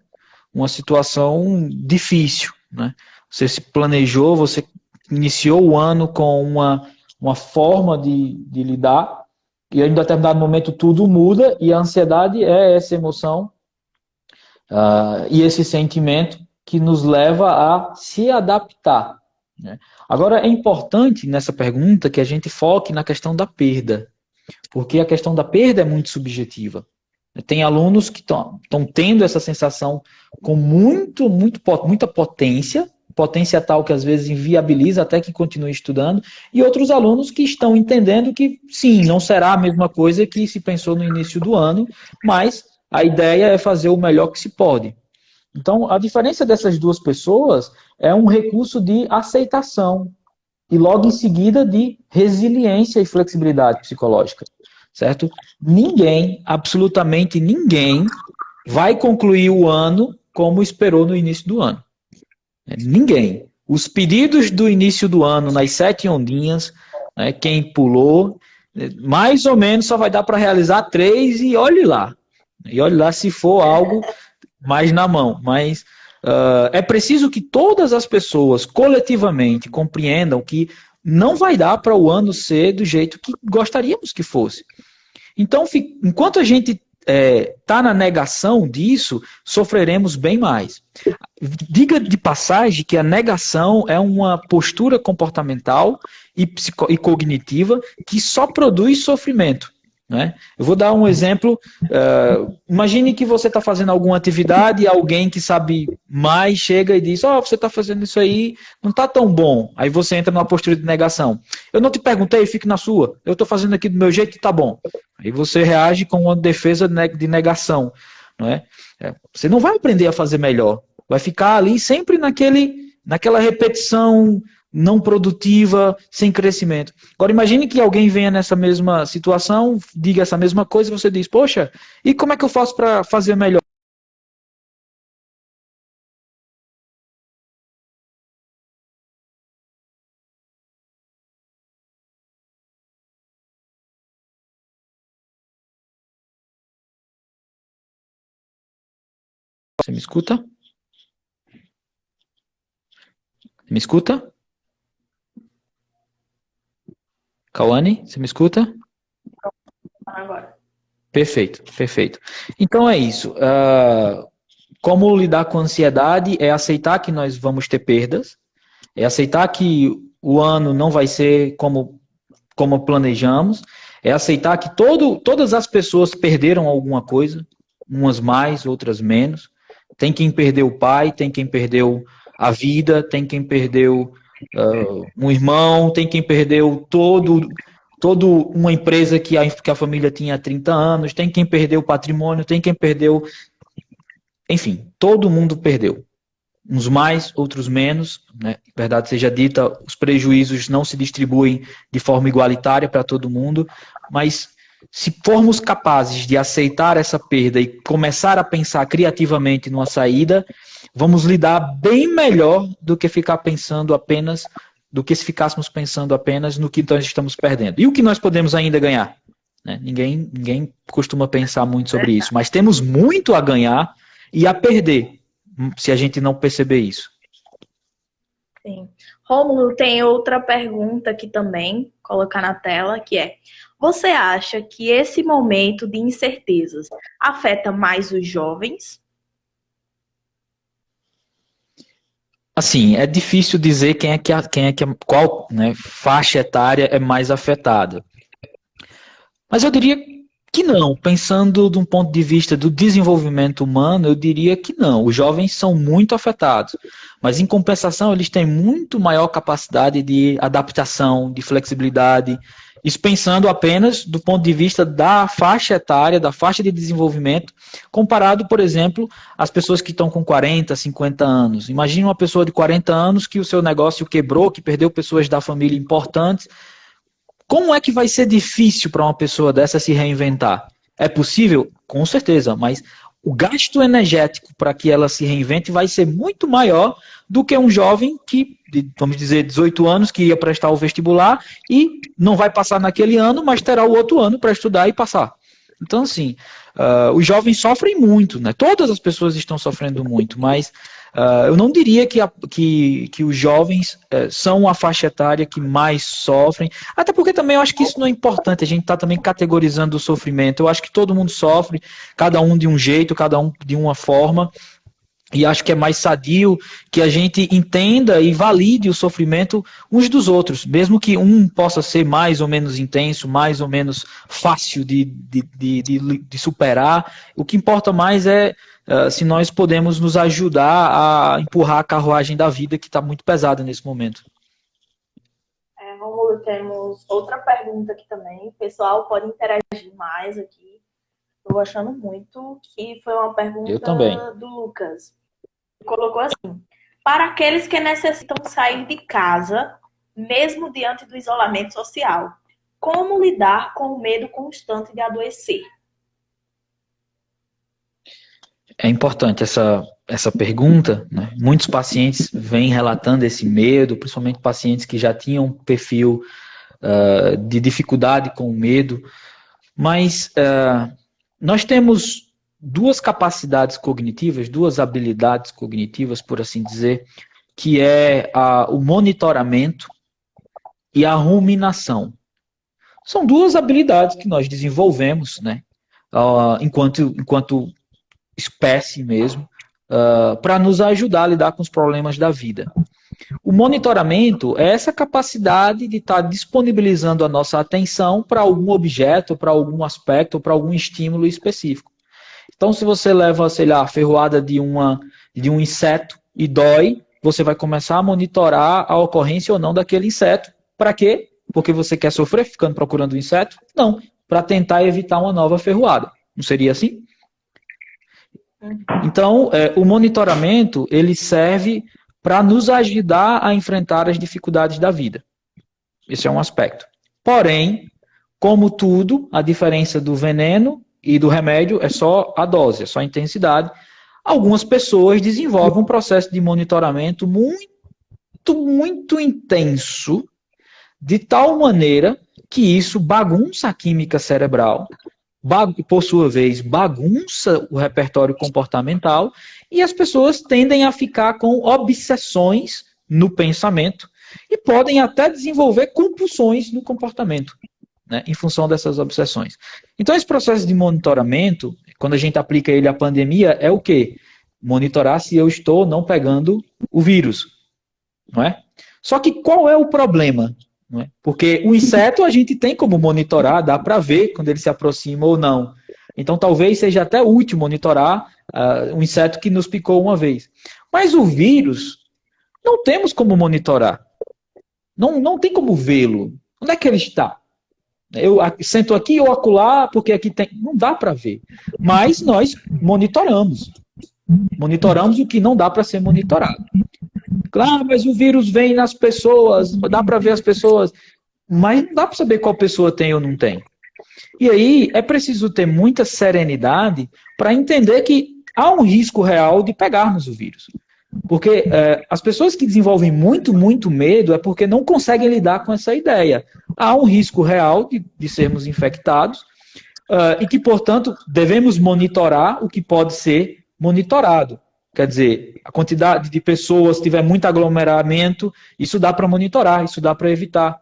[SPEAKER 2] difícil, né? Você se planejou, você iniciou o ano com uma forma de lidar, e em determinado momento tudo muda, e a ansiedade é essa emoção e esse sentimento que nos leva a se adaptar, né? Agora, é importante nessa pergunta que a gente foque na questão da perda, porque a questão da perda é muito subjetiva. Tem alunos que estão tendo essa sensação com muita potência tal que às vezes inviabiliza até que continue estudando, e outros alunos que estão entendendo que sim, não será a mesma coisa que se pensou no início do ano, mas a ideia é fazer o melhor que se pode. Então, a diferença dessas duas pessoas é um recurso de aceitação e logo em seguida de resiliência e flexibilidade psicológica, certo? Ninguém, absolutamente ninguém, vai concluir o ano como esperou no início do ano. Ninguém. Os pedidos do início do ano nas 7 ondinhas, né, quem pulou mais ou menos só vai dar para realizar 3 e olhe lá. E olhe lá se for algo mais na mão. Mas é preciso que todas as pessoas coletivamente compreendam que não vai dar para o ano ser do jeito que gostaríamos que fosse. Então, enquanto a gente está na negação disso, sofreremos bem mais. Diga de passagem que a negação é uma postura comportamental e cognitiva que só produz sofrimento. Né? Eu vou dar um exemplo. Imagine que você está fazendo alguma atividade e alguém que sabe mais chega e diz: você está fazendo isso aí, não está tão bom. Aí você entra numa postura de negação. Eu não te perguntei, fique na sua. Eu estou fazendo aqui do meu jeito e está bom. Aí você reage com uma defesa de negação. Não é? Você não vai aprender a fazer melhor. Vai ficar ali sempre naquela repetição não produtiva, sem crescimento. Agora imagine que alguém venha nessa mesma situação, diga essa mesma coisa e você diz: poxa, e como é que eu faço para fazer melhor? Você me escuta? Me escuta? Cauane, você me escuta?
[SPEAKER 1] Agora.
[SPEAKER 2] Perfeito, perfeito. Então é isso. Como lidar com a ansiedade é aceitar que nós vamos ter perdas, é aceitar que o ano não vai ser como planejamos, é aceitar que todas as pessoas perderam alguma coisa, umas mais, outras menos. Tem quem perdeu o pai, tem quem perdeu a vida, tem quem perdeu um irmão, tem quem perdeu toda uma empresa que a família tinha há 30 anos, tem quem perdeu o patrimônio, tem quem perdeu... Enfim, todo mundo perdeu. Uns mais, outros menos, né? Verdade seja dita, os prejuízos não se distribuem de forma igualitária para todo mundo, mas se formos capazes de aceitar essa perda e começar a pensar criativamente numa saída, vamos lidar bem melhor do que ficar pensando apenas, do que se ficássemos pensando apenas no que nós estamos perdendo. E o que nós podemos ainda ganhar? Né? Ninguém costuma pensar muito sobre isso, mas temos muito a ganhar e a perder, se a gente não perceber isso.
[SPEAKER 1] Sim. Rômulo, tem outra pergunta aqui também, colocar na tela, que é: você acha que esse momento de incertezas afeta mais os jovens?
[SPEAKER 2] Assim, é difícil dizer qual, né, faixa etária é mais afetada. Mas eu diria que não. Pensando de um ponto de vista do desenvolvimento humano, eu diria que não. Os jovens são muito afetados, mas em compensação eles têm muito maior capacidade de adaptação, de flexibilidade. Isso pensando apenas do ponto de vista da faixa etária, da faixa de desenvolvimento, comparado, por exemplo, às pessoas que estão com 40, 50 anos. Imagine uma pessoa de 40 anos que o seu negócio quebrou, que perdeu pessoas da família importantes. Como é que vai ser difícil para uma pessoa dessa se reinventar? É possível? Com certeza, mas o gasto energético para que ela se reinvente vai ser muito maior do que um jovem que, vamos dizer, 18 anos, que ia prestar o vestibular e não vai passar naquele ano, mas terá o outro ano para estudar e passar. Então, assim, os jovens sofrem muito, né? Todas as pessoas estão sofrendo muito, mas eu não diria que os jovens são a faixa etária que mais sofrem, até porque também eu acho que isso não é importante, a gente está também categorizando o sofrimento. Eu acho que todo mundo sofre, cada um de um jeito, cada um de uma forma, e acho que é mais sadio que a gente entenda e valide o sofrimento uns dos outros, mesmo que um possa ser mais ou menos intenso, mais ou menos fácil de superar. O que importa mais é se nós podemos nos ajudar a empurrar a carruagem da vida, que está muito pesada nesse momento.
[SPEAKER 1] Rômulo, temos outra pergunta aqui também. O pessoal pode interagir mais aqui. Estou gostando muito, que foi uma pergunta do Lucas. Colocou assim: para aqueles que necessitam sair de casa, mesmo diante do isolamento social, como lidar com o medo constante de adoecer?
[SPEAKER 2] É importante essa pergunta, né? Muitos pacientes vêm relatando esse medo, principalmente pacientes que já tinham um perfil de dificuldade com o medo, mas nós temos duas capacidades cognitivas, duas habilidades cognitivas, por assim dizer, que é o monitoramento e a ruminação. São duas habilidades que nós desenvolvemos, né, enquanto espécie mesmo, para nos ajudar a lidar com os problemas da vida. O monitoramento é essa capacidade de estar disponibilizando a nossa atenção para algum objeto, para algum aspecto, para algum estímulo específico. Então, se você leva, sei lá, a ferroada de um inseto e dói, você vai começar a monitorar a ocorrência ou não daquele inseto. Para quê? Porque você quer sofrer ficando procurando o inseto? Não, para tentar evitar uma nova ferroada. Não seria assim? Então, o monitoramento, ele serve para nos ajudar a enfrentar as dificuldades da vida. Esse é um aspecto. Porém, como tudo, a diferença do veneno e do remédio é só a dose, é só a intensidade. Algumas pessoas desenvolvem um processo de monitoramento muito, muito intenso, de tal maneira que isso bagunça a química cerebral, por sua vez, bagunça o repertório comportamental e as pessoas tendem a ficar com obsessões no pensamento e podem até desenvolver compulsões no comportamento, né, em função dessas obsessões. Então, esse processo de monitoramento, quando a gente aplica ele à pandemia, é o quê? Monitorar se eu estou não pegando o vírus, não é? Só que qual é o problema? Não é? Porque o inseto a gente tem como monitorar, dá para ver quando ele se aproxima ou não. Então talvez seja até útil monitorar um inseto que nos picou uma vez. Mas o vírus, não temos como monitorar. Não tem como vê-lo. Onde é que ele está? Eu sento aqui ou acolá, porque aqui tem. Não dá para ver. Mas nós monitoramos. Monitoramos o que não dá para ser monitorado. Claro, mas o vírus vem nas pessoas, dá para ver as pessoas, mas não dá para saber qual pessoa tem ou não tem. E aí é preciso ter muita serenidade para entender que há um risco real de pegarmos o vírus. Porque as pessoas que desenvolvem muito, muito medo é porque não conseguem lidar com essa ideia. Há um risco real de sermos infectados e que, portanto, devemos monitorar o que pode ser monitorado. Quer dizer, a quantidade de pessoas, se tiver muito aglomeramento, isso dá para monitorar, isso dá para evitar.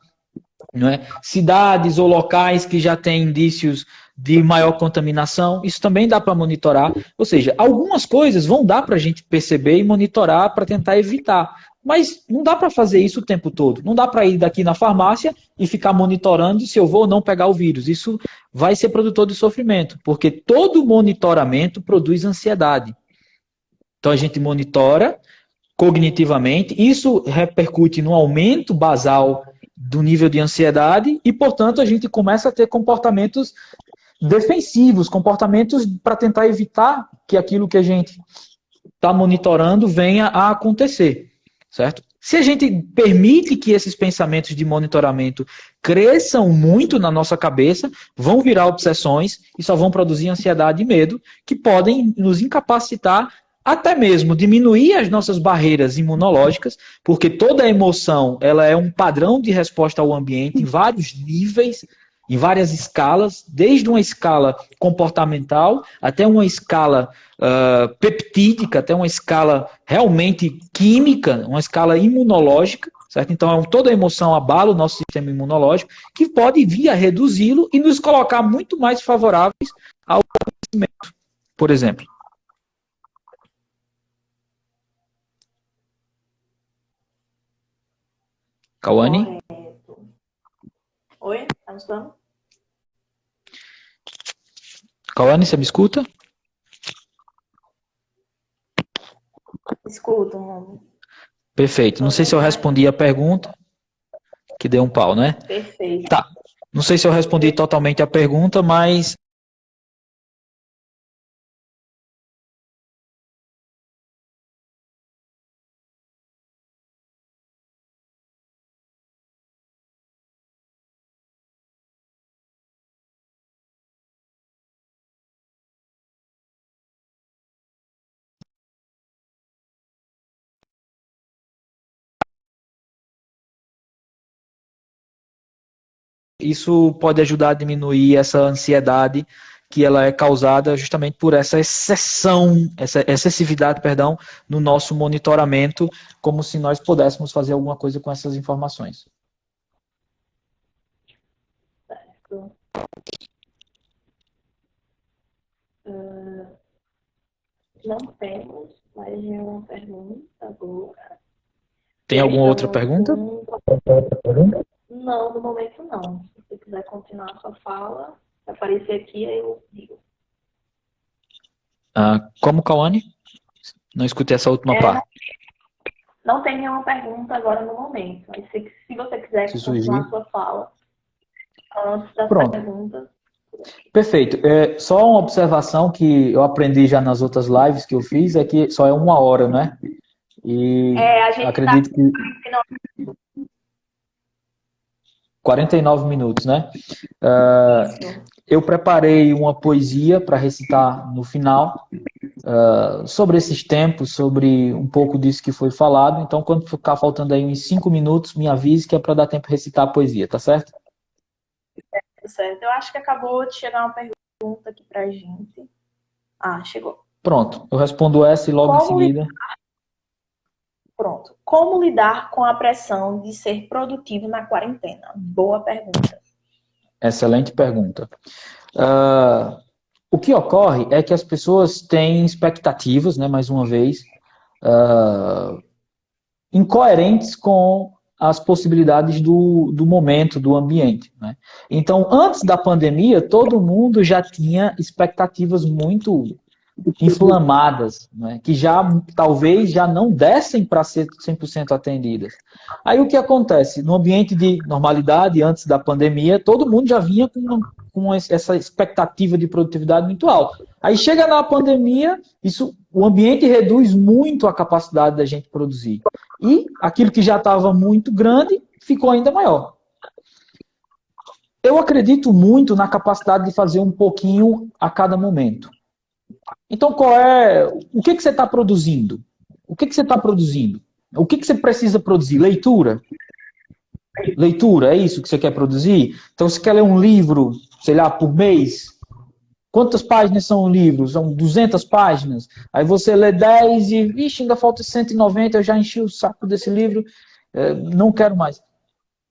[SPEAKER 2] Não é? Cidades ou locais que já têm indícios de maior contaminação, isso também dá para monitorar. Ou seja, algumas coisas vão dar para a gente perceber e monitorar para tentar evitar. Mas não dá para fazer isso o tempo todo. Não dá para ir daqui na farmácia e ficar monitorando se eu vou ou não pegar o vírus. Isso vai ser produtor de sofrimento, porque todo monitoramento produz ansiedade. Então a gente monitora cognitivamente, isso repercute no aumento basal do nível de ansiedade e, portanto, a gente começa a ter comportamentos defensivos, comportamentos para tentar evitar que aquilo que a gente está monitorando venha a acontecer, certo? Se a gente permite que esses pensamentos de monitoramento cresçam muito na nossa cabeça, vão virar obsessões e só vão produzir ansiedade e medo, que podem nos incapacitar, até mesmo diminuir as nossas barreiras imunológicas, porque toda emoção ela é um padrão de resposta ao ambiente em vários níveis, em várias escalas, desde uma escala comportamental até uma escala peptídica, até uma escala realmente química, uma escala imunológica, certo? Então, toda emoção abala o nosso sistema imunológico, que pode vir a reduzi-lo e nos colocar muito mais favoráveis ao crescimento, por exemplo. Cauane?
[SPEAKER 1] Correto. Oi? Tá me escutando?
[SPEAKER 2] Cauane, você me escuta?
[SPEAKER 1] Escuta, mano.
[SPEAKER 2] Perfeito. Não sei se eu respondi a pergunta, que deu um pau, né?
[SPEAKER 1] Perfeito.
[SPEAKER 2] Tá. Não sei se eu respondi totalmente a pergunta, mas isso pode ajudar a diminuir essa ansiedade que ela é causada justamente por essa essa excessividade, perdão, no nosso monitoramento, como se nós pudéssemos fazer alguma coisa com essas informações.
[SPEAKER 1] Certo. Não temos mais nenhuma pergunta agora.
[SPEAKER 2] Tem alguma outra pergunta?
[SPEAKER 1] Não, no momento não. Se você quiser continuar a sua fala, se aparecer aqui, aí eu digo.
[SPEAKER 2] Como, Cauane? Não escutei essa última parte.
[SPEAKER 1] Não tem nenhuma pergunta agora no momento. Mas se você quiser continuar a sua fala antes da pergunta.
[SPEAKER 2] Perfeito. Só uma observação que eu aprendi já nas outras lives que eu fiz é que só é 1 hora, né? E
[SPEAKER 1] a gente
[SPEAKER 2] acredito que 49 minutos, né? Eu preparei uma poesia para recitar no final sobre esses tempos, sobre um pouco disso que foi falado. Então, quando ficar faltando aí uns 5 minutos, me avise que é para dar tempo de recitar a poesia, tá certo?
[SPEAKER 1] Certo. Eu acho que acabou de chegar uma pergunta aqui pra gente. Chegou.
[SPEAKER 2] Pronto. Eu respondo essa e logo em seguida.
[SPEAKER 1] Pronto. Como lidar com a pressão de ser produtivo na quarentena? Boa pergunta.
[SPEAKER 2] Excelente pergunta. O que ocorre é que as pessoas têm expectativas, né, mais uma vez, incoerentes com as possibilidades do momento, do ambiente, né? Então, antes da pandemia, todo mundo já tinha expectativas muito inflamadas, né? Que talvez já não dessem para ser 100% atendidas. Aí o que acontece? No ambiente de normalidade, antes da pandemia, todo mundo já vinha com essa expectativa de produtividade muito alta. Aí chega na pandemia, o ambiente reduz muito a capacidade da gente produzir. E aquilo que já estava muito grande ficou ainda maior. Eu acredito muito na capacidade de fazer um pouquinho a cada momento. Então, o que você está produzindo? O que você está produzindo? O que você precisa produzir? Leitura? Leitura, é isso que você quer produzir? Então, você quer ler um livro, sei lá, por mês? Quantas páginas são o livro? São 200 páginas. Aí você lê 10 e, vixe, ainda falta 190, eu já enchi o saco desse livro, não quero mais.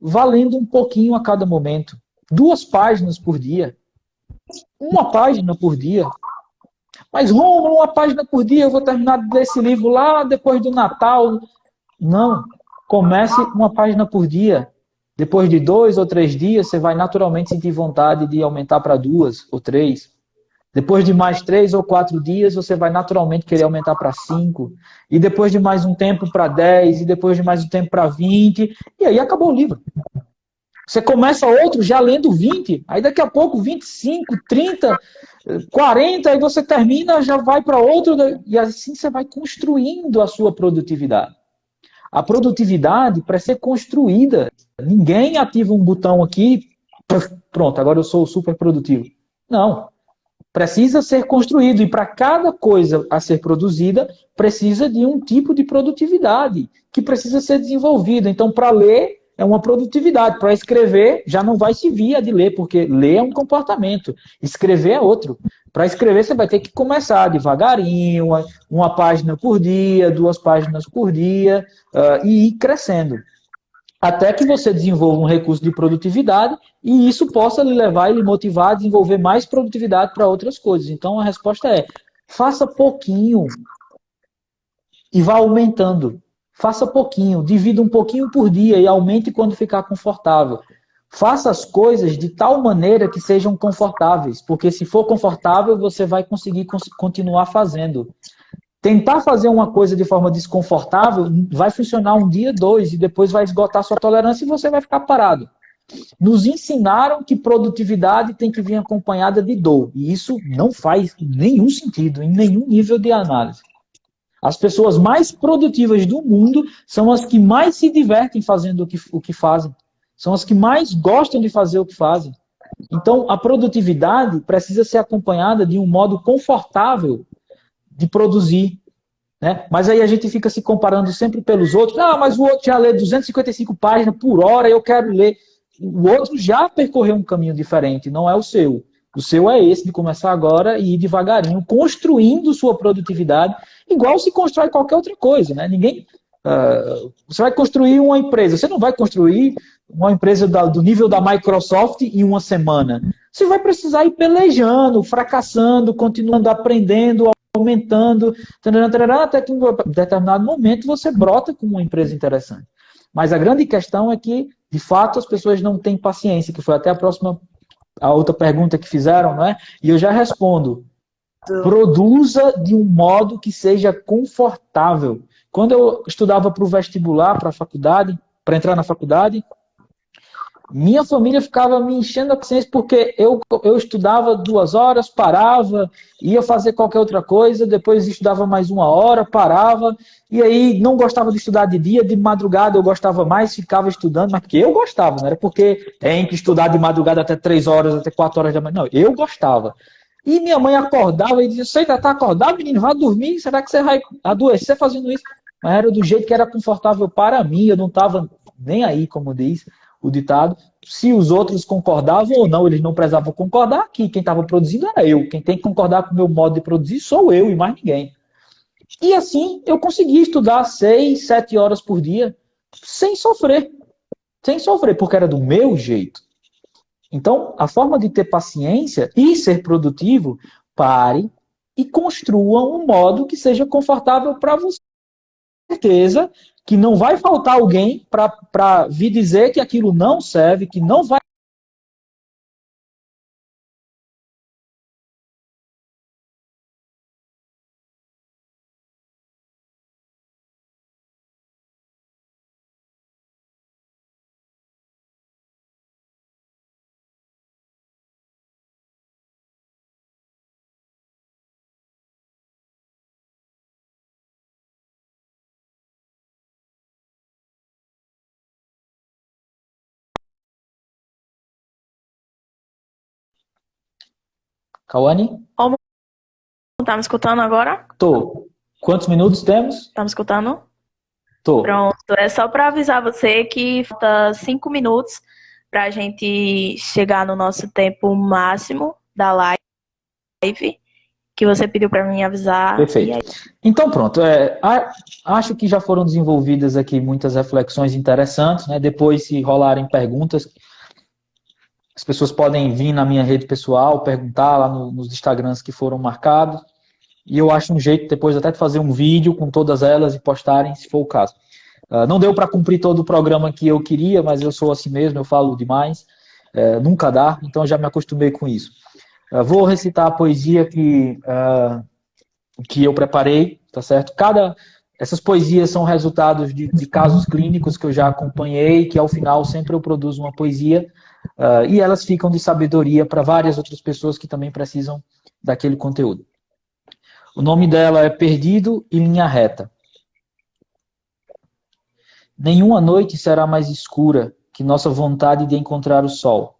[SPEAKER 2] Valendo um pouquinho a cada momento. 2 páginas por dia. 1 página por dia. Mas, Romulo, 1 página por dia, eu vou terminar de ler esse livro lá depois do Natal. Não. Comece 1 página por dia. Depois de 2 ou 3 dias, você vai naturalmente sentir vontade de aumentar para 2 ou 3. Depois de mais 3 ou 4 dias, você vai naturalmente querer aumentar para 5. E depois de mais um tempo para 10. E depois de mais um tempo para 20. E aí acabou o livro. Você começa outro já lendo 20. Aí daqui a pouco 25, 30, 40. Aí você termina, já vai para outro. E assim você vai construindo a sua produtividade. A produtividade para ser construída. Ninguém ativa um botão aqui. Pronto, agora eu sou super produtivo. Não. Precisa ser construído, e para cada coisa a ser produzida, precisa de um tipo de produtividade que precisa ser desenvolvida. Então, para ler, é uma produtividade. Para escrever, já não vai se via de ler, porque ler é um comportamento, escrever é outro. Para escrever, você vai ter que começar devagarinho, 1 página por dia, 2 páginas por dia, e ir crescendo. Até que você desenvolva um recurso de produtividade e isso possa lhe levar e lhe motivar a desenvolver mais produtividade para outras coisas. Então, a resposta é, faça pouquinho e vá aumentando. Faça pouquinho, divida um pouquinho por dia e aumente quando ficar confortável. Faça as coisas de tal maneira que sejam confortáveis, porque se for confortável, você vai conseguir continuar fazendo. Tentar fazer uma coisa de forma desconfortável vai funcionar 1 dia, 2, e depois vai esgotar sua tolerância e você vai ficar parado. Nos ensinaram que produtividade tem que vir acompanhada de dor. E isso não faz nenhum sentido, em nenhum nível de análise. As pessoas mais produtivas do mundo são as que mais se divertem fazendo o que fazem. São as que mais gostam de fazer o que fazem. Então, a produtividade precisa ser acompanhada de um modo confortável de produzir, né? Mas aí a gente fica se comparando sempre pelos outros. Mas o outro já lê 255 páginas por hora, eu quero ler. o outro já percorreu um caminho diferente, não é o seu. O seu é esse, de começar agora e ir devagarinho, construindo sua produtividade, igual se constrói qualquer outra coisa, né? Ninguém... você vai construir uma empresa, você não vai construir uma empresa do nível da Microsoft em uma semana. Você vai precisar ir pelejando, fracassando, continuando aprendendo, aumentando, até que em um determinado momento você brota com uma empresa interessante. Mas a grande questão é que, de fato, as pessoas não têm paciência, que foi até a outra pergunta que fizeram, não é? E eu já respondo. Produza de um modo que seja confortável. Quando eu estudava para o vestibular, para a faculdade, para entrar na faculdade, minha família ficava me enchendo a paciência porque eu estudava 2 horas, parava, ia fazer qualquer outra coisa, depois estudava mais 1 hora, parava, e aí não gostava de estudar de dia, de madrugada eu gostava mais, ficava estudando, mas porque eu gostava, não era porque tem que estudar de madrugada até 3 horas, até 4 horas da manhã, não, eu gostava. E minha mãe acordava e dizia, você ainda está acordado, menino? Vai dormir, será que você vai adoecer fazendo isso? Mas era do jeito que era confortável para mim, eu não estava nem aí, como diz o ditado, se os outros concordavam ou não, eles não precisavam concordar, que quem estava produzindo era eu, quem tem que concordar com o meu modo de produzir sou eu e mais ninguém. E assim, eu consegui estudar 6, 7 horas por dia, sem sofrer, porque era do meu jeito. Então, a forma de ter paciência e ser produtivo, pare e construa um modo que seja confortável para você. Certeza que não vai faltar alguém para vir dizer que aquilo não serve, que não vai. Cauane?
[SPEAKER 1] Tá me escutando agora?
[SPEAKER 2] Tô. Quantos minutos temos?
[SPEAKER 1] Tá me escutando?
[SPEAKER 2] Tô.
[SPEAKER 1] Pronto, é só para avisar você que falta 5 minutos para a gente chegar no nosso tempo máximo da live, que você pediu para mim avisar.
[SPEAKER 2] Perfeito. Então pronto, acho que já foram desenvolvidas aqui muitas reflexões interessantes, né? Depois, se rolarem perguntas, as pessoas podem vir na minha rede pessoal, perguntar lá nos Instagrams que foram marcados, e eu acho um jeito depois até de fazer um vídeo com todas elas e postarem, se for o caso. Não deu para cumprir todo o programa que eu queria, mas eu sou assim mesmo, eu falo demais, nunca dá, então já me acostumei com isso. Vou recitar a poesia que eu preparei, tá certo? Essas poesias são resultados de casos clínicos que eu já acompanhei, que ao final sempre eu produzo uma poesia, e elas ficam de sabedoria para várias outras pessoas que também precisam daquele conteúdo. O nome dela é Perdido e Linha Reta. Nenhuma noite será mais escura que nossa vontade de encontrar o sol.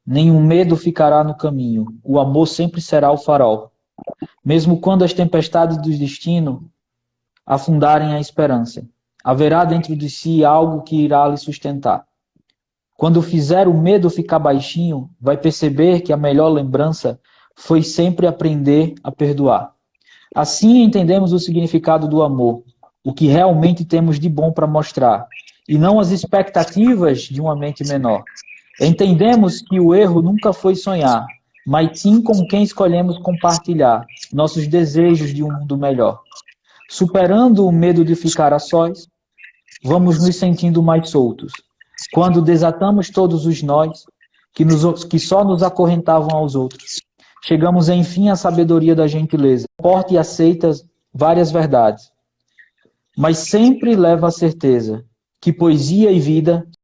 [SPEAKER 2] Nenhum medo ficará no caminho. O amor sempre será o farol. Mesmo quando as tempestades do destino afundarem a esperança, haverá dentro de si algo que irá lhe sustentar. Quando fizer o medo ficar baixinho, vai perceber que a melhor lembrança foi sempre aprender a perdoar. Assim entendemos o significado do amor, o que realmente temos de bom para mostrar, e não as expectativas de uma mente menor. Entendemos que o erro nunca foi sonhar, mas sim com quem escolhemos compartilhar nossos desejos de um mundo melhor. Superando o medo de ficar a sós, vamos nos sentindo mais soltos. Quando desatamos todos os nós que só nos acorrentavam aos outros, chegamos enfim à sabedoria da gentileza. Porta e aceita várias verdades, mas sempre leva a certeza que poesia e vida